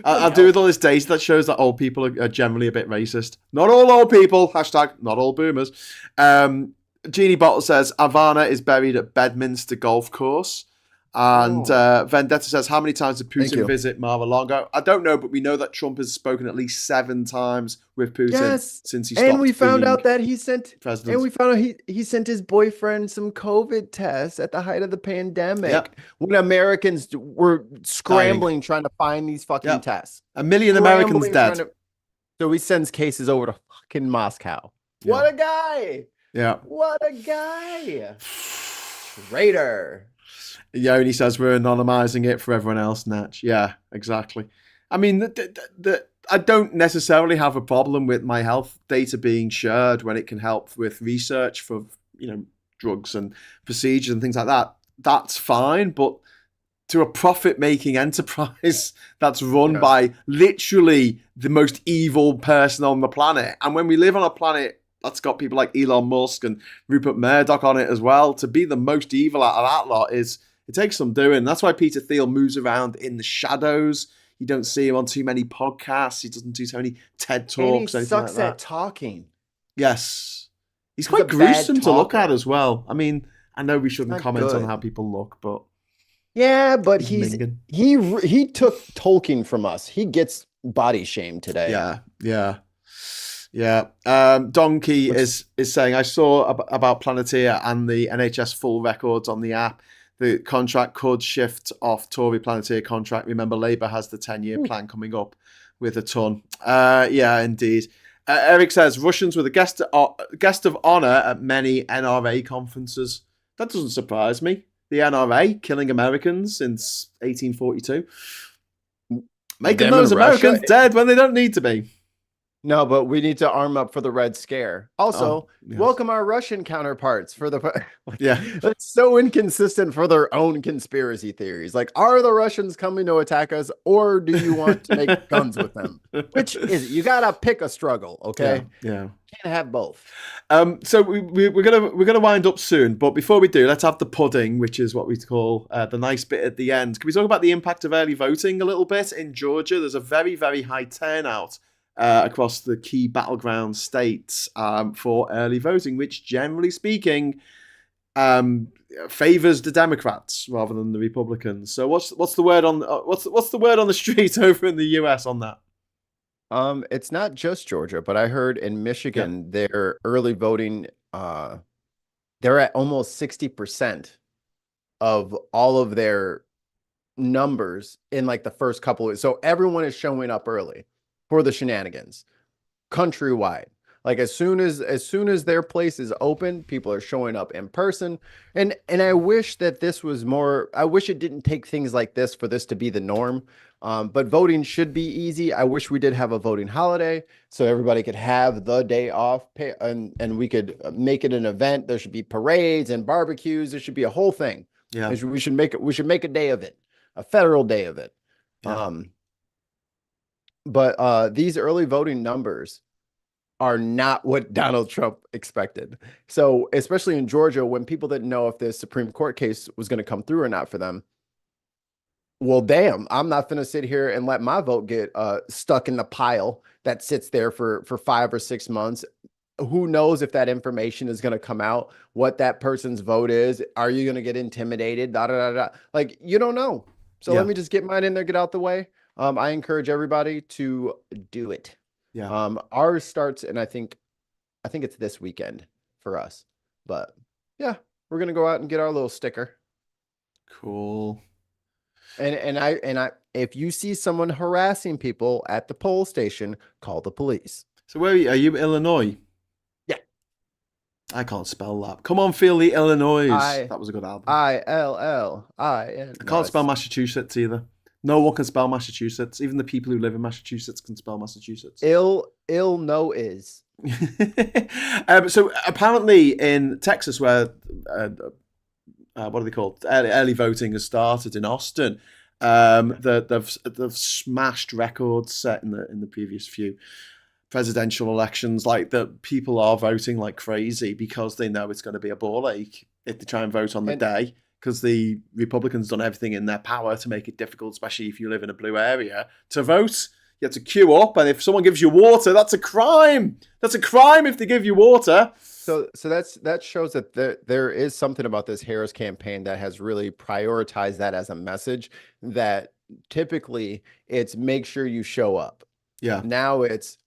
I'll do with all this data that shows that old people are generally a bit racist. Not all old people. Hashtag not all boomers. Genie Bottle says Ivana is buried at Bedminster Golf Course. And Vendetta says, how many times did Putin visit Mar-a-Lago? I don't know, but we know that Trump has spoken at least 7 times with Putin since he stopped. And we found out that he sent president. And we found out he sent his boyfriend some COVID tests at the height of the pandemic when Americans were scrambling trying to find these fucking tests. 1 million Americans dead. So he sends cases over to fucking Moscow. Yeah. What a guy! Yeah. What a guy! Traitor. Yeah, and he says we're anonymizing it for everyone else, Natch. Yeah, exactly. I mean, I don't necessarily have a problem with my health data being shared when it can help with research for, you know, drugs and procedures and things like that. That's fine, but to a profit-making enterprise that's run by literally the most evil person on the planet, and when we live on a planet that's got people like Elon Musk and Rupert Murdoch on it as well, to be the most evil out of that lot it takes some doing. That's why Peter Thiel moves around in the shadows. You don't see him on too many podcasts. He doesn't do so many TED Talks. And he sucks at talking. Yes. He's quite gruesome to look at as well. I mean, I know we shouldn't comment on how people look, but... Yeah, but he took Tolkien from us. He gets body shamed today. Yeah. Donkey is saying, I saw about Planetea and the NHS full records on the app. The contract could shift off Tory Planetea contract. Remember, Labour has the 10-year plan coming up with a ton. Yeah, indeed. Eric says, Russians were the guest of honour at many NRA conferences. That doesn't surprise me. The NRA killing Americans since 1842. Making those Americans dead when they don't need to be. No, but we need to arm up for the Red Scare. Also, welcome our Russian counterparts for the... That's so inconsistent for their own conspiracy theories. Like, are the Russians coming to attack us, or do you want to make guns with them? Which is it? You gotta pick a struggle, okay? Yeah. Can't have both. So we're gonna wind up soon, but before we do, let's have the pudding, which is what we call the nice bit at the end. Can we talk about the impact of early voting a little bit in Georgia? There's a very, very high turnout across the key battleground states for early voting, which generally speaking favors the Democrats rather than the Republicans. So what's the word on what's the word on the street over in the US on that? It's not just Georgia, but I heard in Michigan their early voting they're at almost 60% of all of their numbers in like the first couple of, so everyone is showing up early for the shenanigans countrywide. Like as soon as their place is open, people are showing up in person. And I wish that this was more, I wish it didn't take things like this for this to be the norm. But voting should be easy. I wish we did have a voting holiday so everybody could have the day off, and we could make it an event. There should be parades and barbecues. There should be a whole thing. Yeah. We should make a day of it, a federal day of it. Yeah. But these early voting numbers are not what Donald Trump expected. So, especially in Georgia, when people didn't know if the Supreme Court case was going to come through or not for them, well, damn, I'm not going to sit here and let my vote get stuck in the pile that sits there for 5 or 6 months. Who knows if that information is going to come out, what that person's vote is? Are you going to get intimidated? Da, da, da, da. Like, you don't know. So let me just get mine in there, get out the way. I encourage everybody to do it. Yeah. Ours starts, and I think it's this weekend for us. But yeah, we're gonna go out and get our little sticker. Cool. And I if you see someone harassing people at the poll station, call the police. So where are you? Illinois? Yeah. I can't spell that. Come on, feel the Illinois. That was a good album. ILLIN. I can't spell Massachusetts either. No one can spell Massachusetts. Even the people who live in Massachusetts can spell Massachusetts. Illinois. So apparently in Texas, where what are they called? Early voting has started in Austin. They've smashed records set in the previous few presidential elections. Like that, people are voting like crazy because they know it's going to be a ball ache if they try and vote on the day. Because the Republicans done everything in their power to make it difficult, especially if you live in a blue area, to vote. You have to queue up, and if someone gives you water, that's a crime. That's a crime if they give you water. So that shows that there is something about this Harris campaign that has really prioritized that as a message. That typically it's make sure you show up. Yeah. Now it's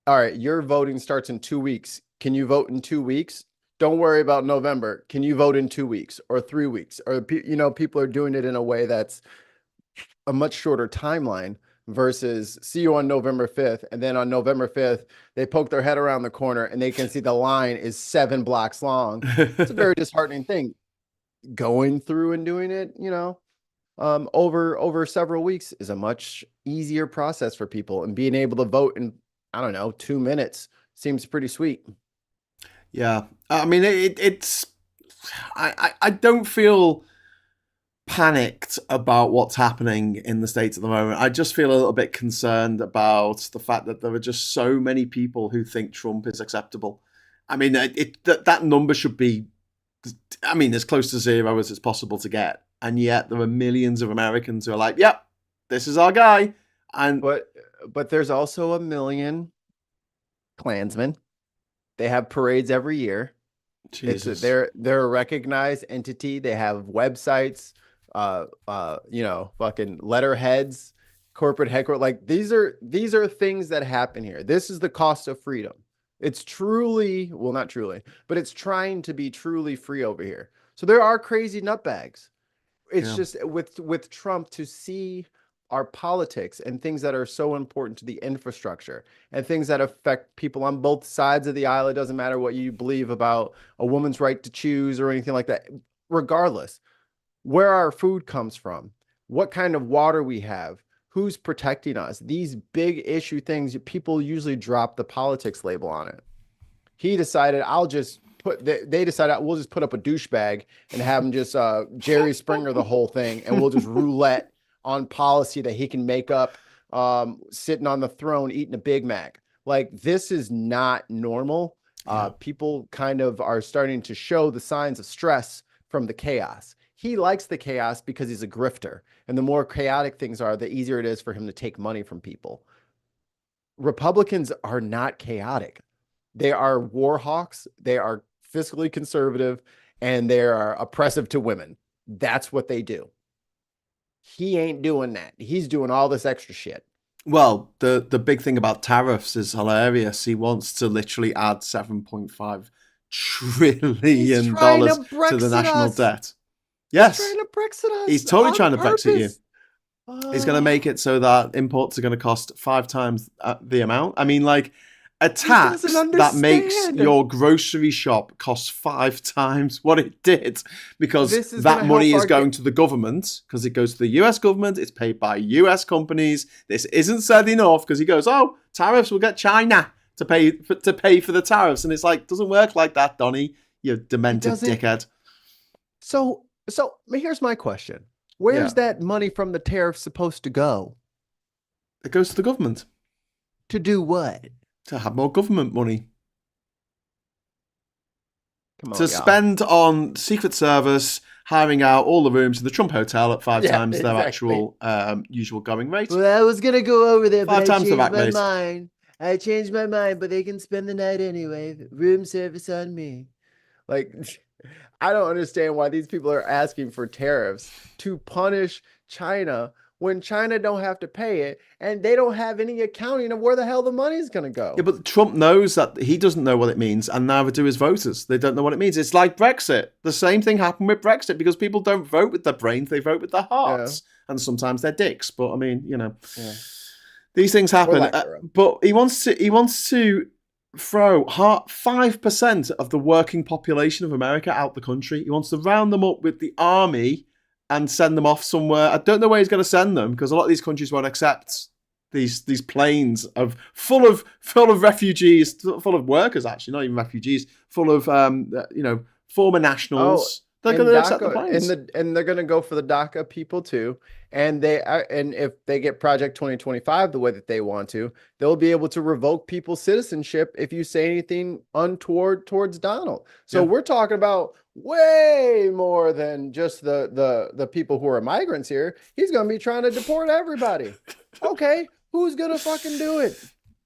all right. Your voting starts in 2 weeks. Can you vote in 2 weeks? Don't worry about November. Can you vote in 2 weeks or 3 weeks? Or, people are doing it in a way that's a much shorter timeline versus see you on November 5th. And then on November 5th, they poke their head around the corner and they can see the line is 7 blocks long. It's a very disheartening thing. Going through and doing it, over several weeks is a much easier process for people. And being able to vote in, 2 minutes seems pretty sweet. Yeah, I mean, it's. I don't feel panicked about what's happening in the States at the moment. I just feel a little bit concerned about the fact that there are just so many people who think Trump is acceptable. I mean, that number should be, as close to zero as it's possible to get, and yet there are millions of Americans who are like, "Yep, this is our guy." And but there's also a million Klansmen. They have parades every year. Jesus. They're a recognized entity. They have websites, fucking letterheads, corporate headquarters. Like these are things that happen here. This is the cost of freedom. It's truly, well, not truly, but it's trying to be truly free over here. So there are crazy nutbags. It's just with Trump to see our politics and things that are so important to the infrastructure and things that affect people on both sides of the aisle. It doesn't matter what you believe about a woman's right to choose or anything like that. Regardless, where our food comes from, what kind of water we have, who's protecting us, these big issue things, people usually drop the politics label on it. He decided they decided we'll just put up a douchebag and have him just Jerry Springer the whole thing, and we'll just roulette on policy that he can make up sitting on the throne eating a Big Mac. Like, this is not normal. People kind of are starting to show the signs of stress from the chaos. He likes the chaos because he's a grifter. And the more chaotic things are, the easier it is for him to take money from people. Republicans are not chaotic. They are war hawks. They are fiscally conservative, and they are oppressive to women. That's what they do. He ain't doing that. He's doing all this extra shit. Well, the big thing about tariffs is hilarious. He wants to literally add $7.5 trillion trying to to the Brexit national us. debt. Yes. He's trying to Brexit us. He's totally on trying to Brexit you. purpose. He's going to make it so that imports are going to cost 5 times the amount. I mean, like, a tax that makes your grocery shop cost 5 times what it did, because that money is going to the government, because it goes to the US government. It's paid by US companies. This isn't said enough, because he goes, oh, tariffs will get China to pay for the tariffs. And it's like, doesn't work like that, Donny, you demented dickhead. So here's my question. Where's that money from the tariffs supposed to go? It goes to the government. To do what? To have more government money. Come on, to spend on Secret Service, hiring out all the rooms in the Trump Hotel at 5 times their actual usual going rate. Well, I was going to go over there, 5 times the back rate. I changed my mind, but they can spend the night anyway. Room service on me. Like, I don't understand why these people are asking for tariffs to punish China when China don't have to pay it, and they don't have any accounting of where the hell the money is going to go. Yeah, but Trump knows that he doesn't know what it means, and neither do his voters. They don't know what it means. It's like Brexit. The same thing happened with Brexit, because people don't vote with their brains, they vote with their hearts. Yeah. And sometimes they're dicks, but I mean, you know, these things happen. But he wants to throw 5% of the working population of America out the country. He wants to round them up with the army and send them off somewhere. I don't know where he's going to send them, because a lot of these countries won't accept these planes full of refugees, full of workers, actually, not even refugees, full of former nationals. They're going to accept the planes, and they're going to go for the DACA people too. And if they get Project 2025 the way that they want to, they'll be able to revoke people's citizenship if you say anything untoward towards Donald. So we're talking about way more than just the people who are migrants here. He's going to be trying to deport everybody. Okay, who's going to fucking do it?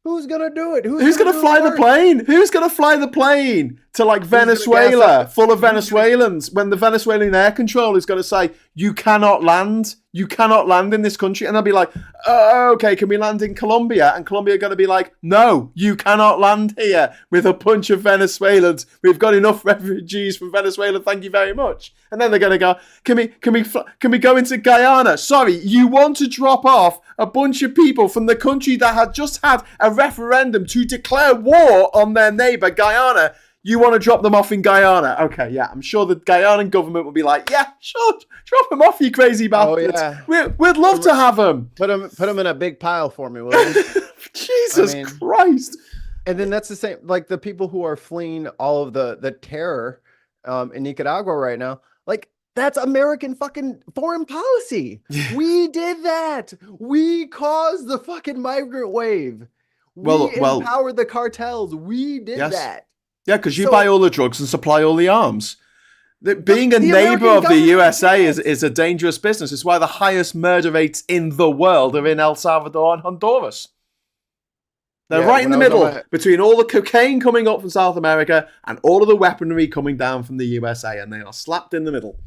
Who's going to do it? Who's going to fly the plane? Who's going to fly the plane to like Venezuela full of Venezuelans, when the Venezuelan air control is going to say, you cannot land. You cannot land in this country. And they'll be like, oh, okay, can we land in Colombia? And Colombia are going to be like, no, you cannot land here with a bunch of Venezuelans. We've got enough refugees from Venezuela. Thank you very much. And then they're going to go, can we go into Guyana? Sorry, you want to drop off a bunch of people from the country that had just had a referendum to declare war on their neighbor, Guyana. You want to drop them off in Guyana? Okay, yeah, I'm sure the Guyanan government will be like, yeah, sure, drop them off, you crazy bastards. Oh, yeah. We'd love to have them. Put them in a big pile for me, will you? Jesus Christ. And then that's the same, like the people who are fleeing all of the terror in Nicaragua right now, like, that's American fucking foreign policy. We did that. We caused the fucking migrant wave. We empowered the cartels. We did that. Yeah, because you buy all the drugs and supply all the arms. Being a neighbor of the USA is a dangerous business. It's why the highest murder rates in the world are in El Salvador and Honduras. They're right in the middle between all the cocaine coming up from South America and all of the weaponry coming down from the USA, and they are slapped in the middle.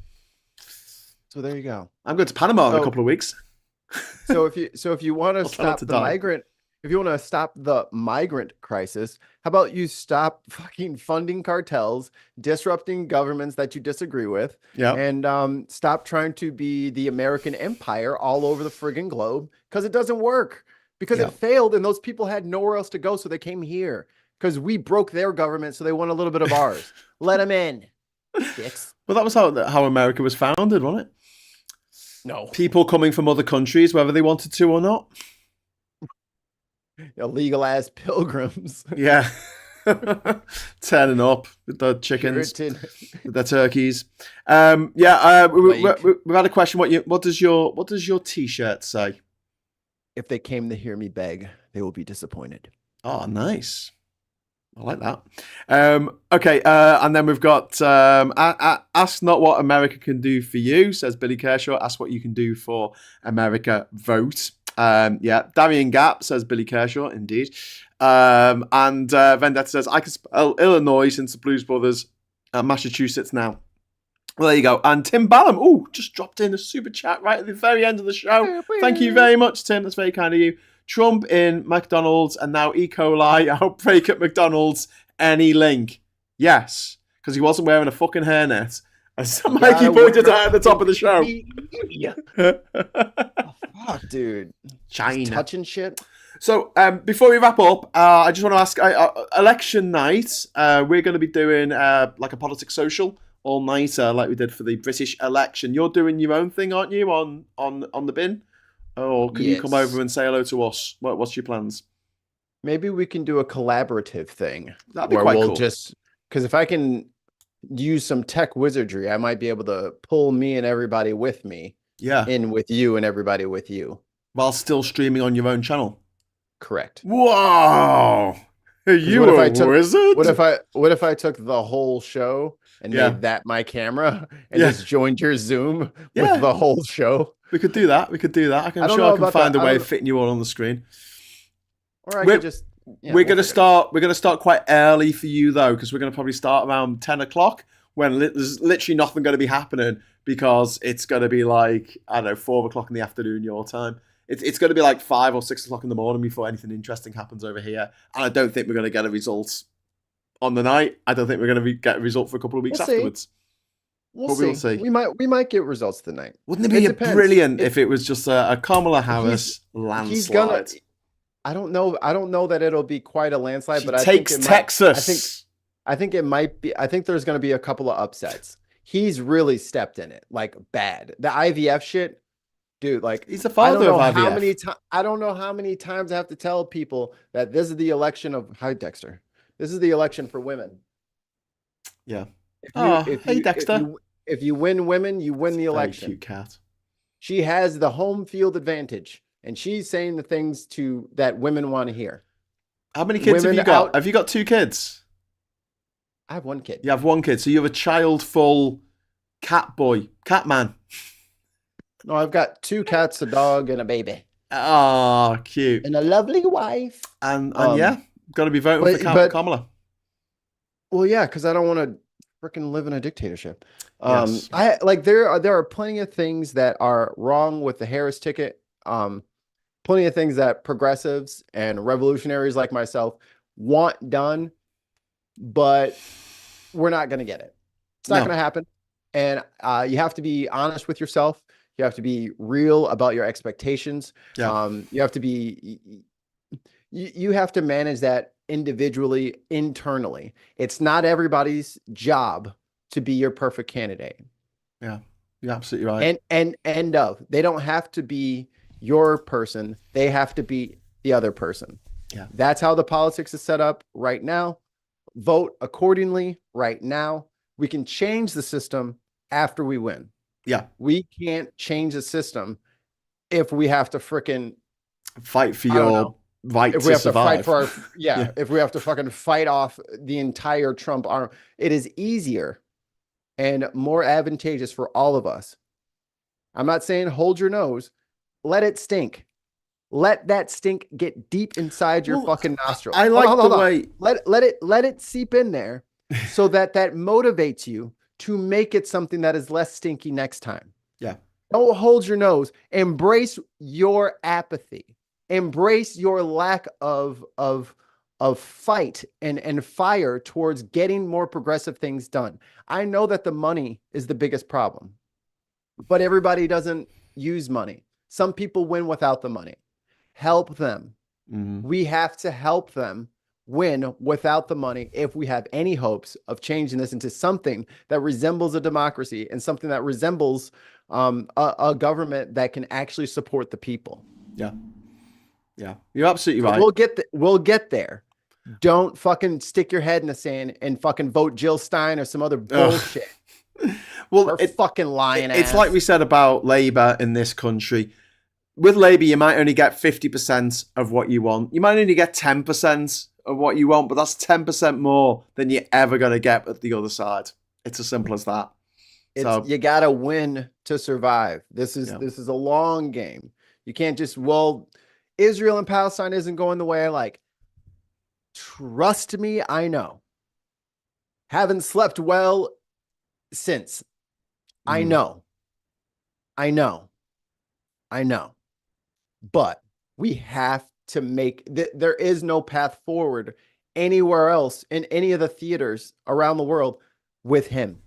So there you go. I'm going to Panama in a couple of weeks. So if you want to stop the migrant, if you want to stop the migrant crisis, how about you stop fucking funding cartels, disrupting governments that you disagree with, and stop trying to be the American empire all over the friggin' globe, because it doesn't work. Because it failed, and those people had nowhere else to go, so they came here. Because we broke their government, so they want a little bit of ours. Let them in. Dicks. Well, that was how America was founded, wasn't it? No. People coming from other countries, whether they wanted to or not. Illegal ass pilgrims. Yeah. Turning up with the chickens, with their turkeys. We've had a question. What does your t-shirt say? If they came to hear me beg, they will be disappointed. Oh, nice. I like that. And then we've got ask not what America can do for you, says Billy Kershaw. Ask what you can do for America. Vote. Darian Gap, says Billy Kershaw, indeed. And Vendetta says, I can spell Illinois since the Blues Brothers Massachusetts now. Well, there you go. And Tim Ballum, just dropped in a super chat right at the very end of the show. Thank you very much, Tim. That's very kind of you. Trump in McDonald's and now E. coli outbreak at McDonald's. Any link? Yes, because he wasn't wearing a fucking hairnet. As Mikey Yeah, pointed out at the top of the show. Yeah. Fuck, dude. Just China. touching shit. So, before we wrap up, I just want to ask, election night, we're going to be doing like a politics social all nighter, like we did for the British election. You're doing your own thing, aren't you, on the bin? Or can you come Yes. over and say hello to us? What's your plans? Maybe we can do a collaborative thing That'd be where quite we'll cool. just, because if I can use some tech wizardry, I might be able to pull me and everybody with me Yeah, in with you and everybody with you. while still streaming on your own channel. Correct. Whoa! Are you a wizard? What if I took the whole show and Yeah. made that my camera and Yeah. just joined your Zoom Yeah. with the whole show? We could do that. I'm I don't sure know I can about find that. a I way don't- of fitting you all on the screen. Or I We're- could just we're we'll gonna figure it out. start quite early for you though, because we're gonna probably start around 10 o'clock when there's literally nothing going to be happening, because it's going to be like, I don't know, 4 o'clock in the afternoon your time. It's going to be like 5 or 6 o'clock in the morning before anything interesting happens over here, and I don't think we're going to get a result on the night. I don't think we're going to get a result for a couple of weeks We'll see. afterwards. But we'll see. We might get results tonight. Wouldn't it be depends. brilliant if it was just a Kamala Harris landslide? He's gonna. I don't know that it'll be quite a landslide, She but I takes think it Texas. I think it might be. I think there's going to be a couple of upsets. He's really stepped in it, like bad. The IVF shit, dude. Like He's the father of IVF. I don't know how many times I have to tell people that this is the election of. Hi, Dexter. This is the election for women. Yeah. Hey, Dexter. If you win women, you win the election. Very cute cat. She has the home field advantage, and she's saying the things that women want to hear. How many kids have you got? Have you got 2 kids? I have 1 kid. You have 1 kid, so you have a child-full cat man. No, I've got 2 cats, a dog, and a baby. Ah, cute. And a lovely wife. And yeah, got to be voting for Kamala. Well, yeah, because I don't want to freaking live in a dictatorship. Yes. There are plenty of things that are wrong with the Harris ticket. Plenty of things that progressives and revolutionaries like myself want done, but we're not going to get it. It's not going to happen. And you have to be honest with yourself. You have to be real about your expectations. Yeah. You have to be. You have to manage that individually, internally. It's not everybody's job to be your perfect candidate. Yeah, you're absolutely right. And they don't have to be your person. They have to be the other person. Yeah. That's how the politics is set up right now. Vote accordingly right now. We can change the system after we win. Yeah. We can't change the system if we have to frickin' fight for your right if we have survive. To fight for our if we have to fucking fight off the entire Trump army. It is easier and more advantageous for all of us. I'm not saying hold your nose. Let it stink. Let that stink get deep inside your fucking nostril. I like the way let it seep in there so that motivates you to make it something that is less stinky next time. Yeah. Don't hold your nose. Embrace your apathy. Embrace your lack of fight and fire towards getting more progressive things done. I know that the money is the biggest problem, but everybody doesn't use money. Some people win without the money. Help them. Mm-hmm. We have to help them win without the money if we have any hopes of changing this into something that resembles a democracy and something that resembles a government that can actually support the people. Yeah. Yeah, you're absolutely right. We'll get there. Don't fucking stick your head in the sand and fucking vote Jill Stein or some other bullshit. Well, fucking lying ass. It's like we said about Labour in this country. With Labour, you might only get 50% of what you want. You might only get 10% of what you want, but that's 10% more than you're ever going to get at the other side. It's as simple as that. You got to win to survive. This is a long game. You can't just, Israel and Palestine isn't going the way I like. Trust me, I know. Haven't slept well since. I know. But we have to make there is no path forward anywhere else in any of the theaters around the world with him.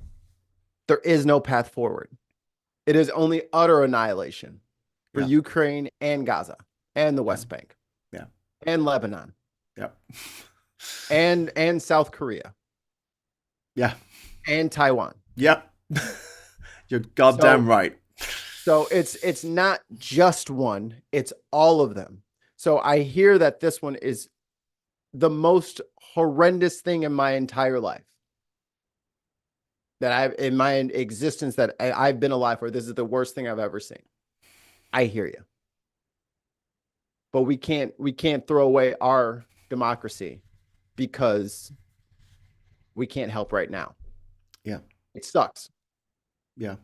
There is no path forward. It is only utter annihilation for Ukraine and Gaza and the West Bank. Yeah. And Lebanon. Yeah. And South Korea. Yeah. And Taiwan. Yep. You're goddamn right. So it's not just one, it's all of them. So I hear that this one is the most horrendous thing in my entire life. That in my existence that I've been alive for. This is the worst thing I've ever seen. I hear you. But we can't throw away our democracy because we can't help right now. Yeah. It sucks. Yeah.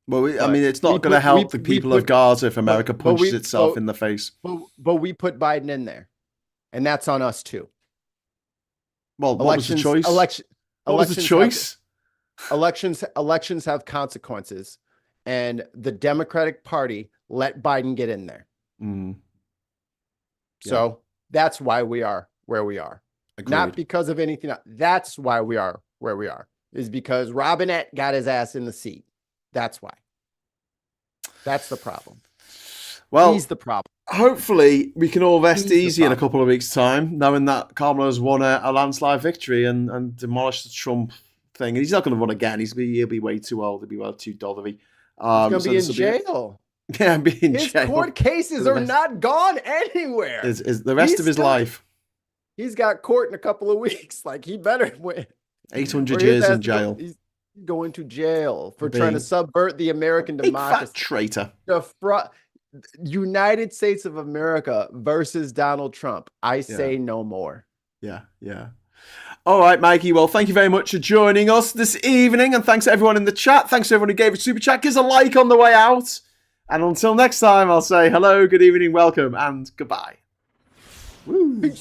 Well, I mean, it's not going to help the people of Gaza if America punches itself in the face. But we put Biden in there. And that's on us too. Well, what was the choice? What was the choice? Elections have consequences. And the Democratic Party let Biden get in there. Mm. So that's why we are where we are. Agreed. Not because of anything else. That's why we are where we are. Is because Robinette got his ass in the seat. That's why. That's the problem. Well, he's the problem. Hopefully, we can all rest easy in a couple of weeks' time, knowing that Kamala's won a landslide victory and demolished the Trump thing. And he's not going to run again. He'll be way too old. He'll be well too dollary. He's going to be in jail. Yeah, be in jail. His court cases are not gone anywhere. Is the rest of his life. He's got court in a couple of weeks. Like, he better win. 800 years in jail. He's going to jail for trying to subvert the American democracy. Fat traitor. United States of America versus Donald Trump. I say no more. Yeah, yeah. All right, Mikey. Well, thank you very much for joining us this evening. And thanks to everyone in the chat. Thanks to everyone who gave a super chat. Give us a like on the way out. And until next time, I'll say hello, good evening, welcome, and goodbye. Woo.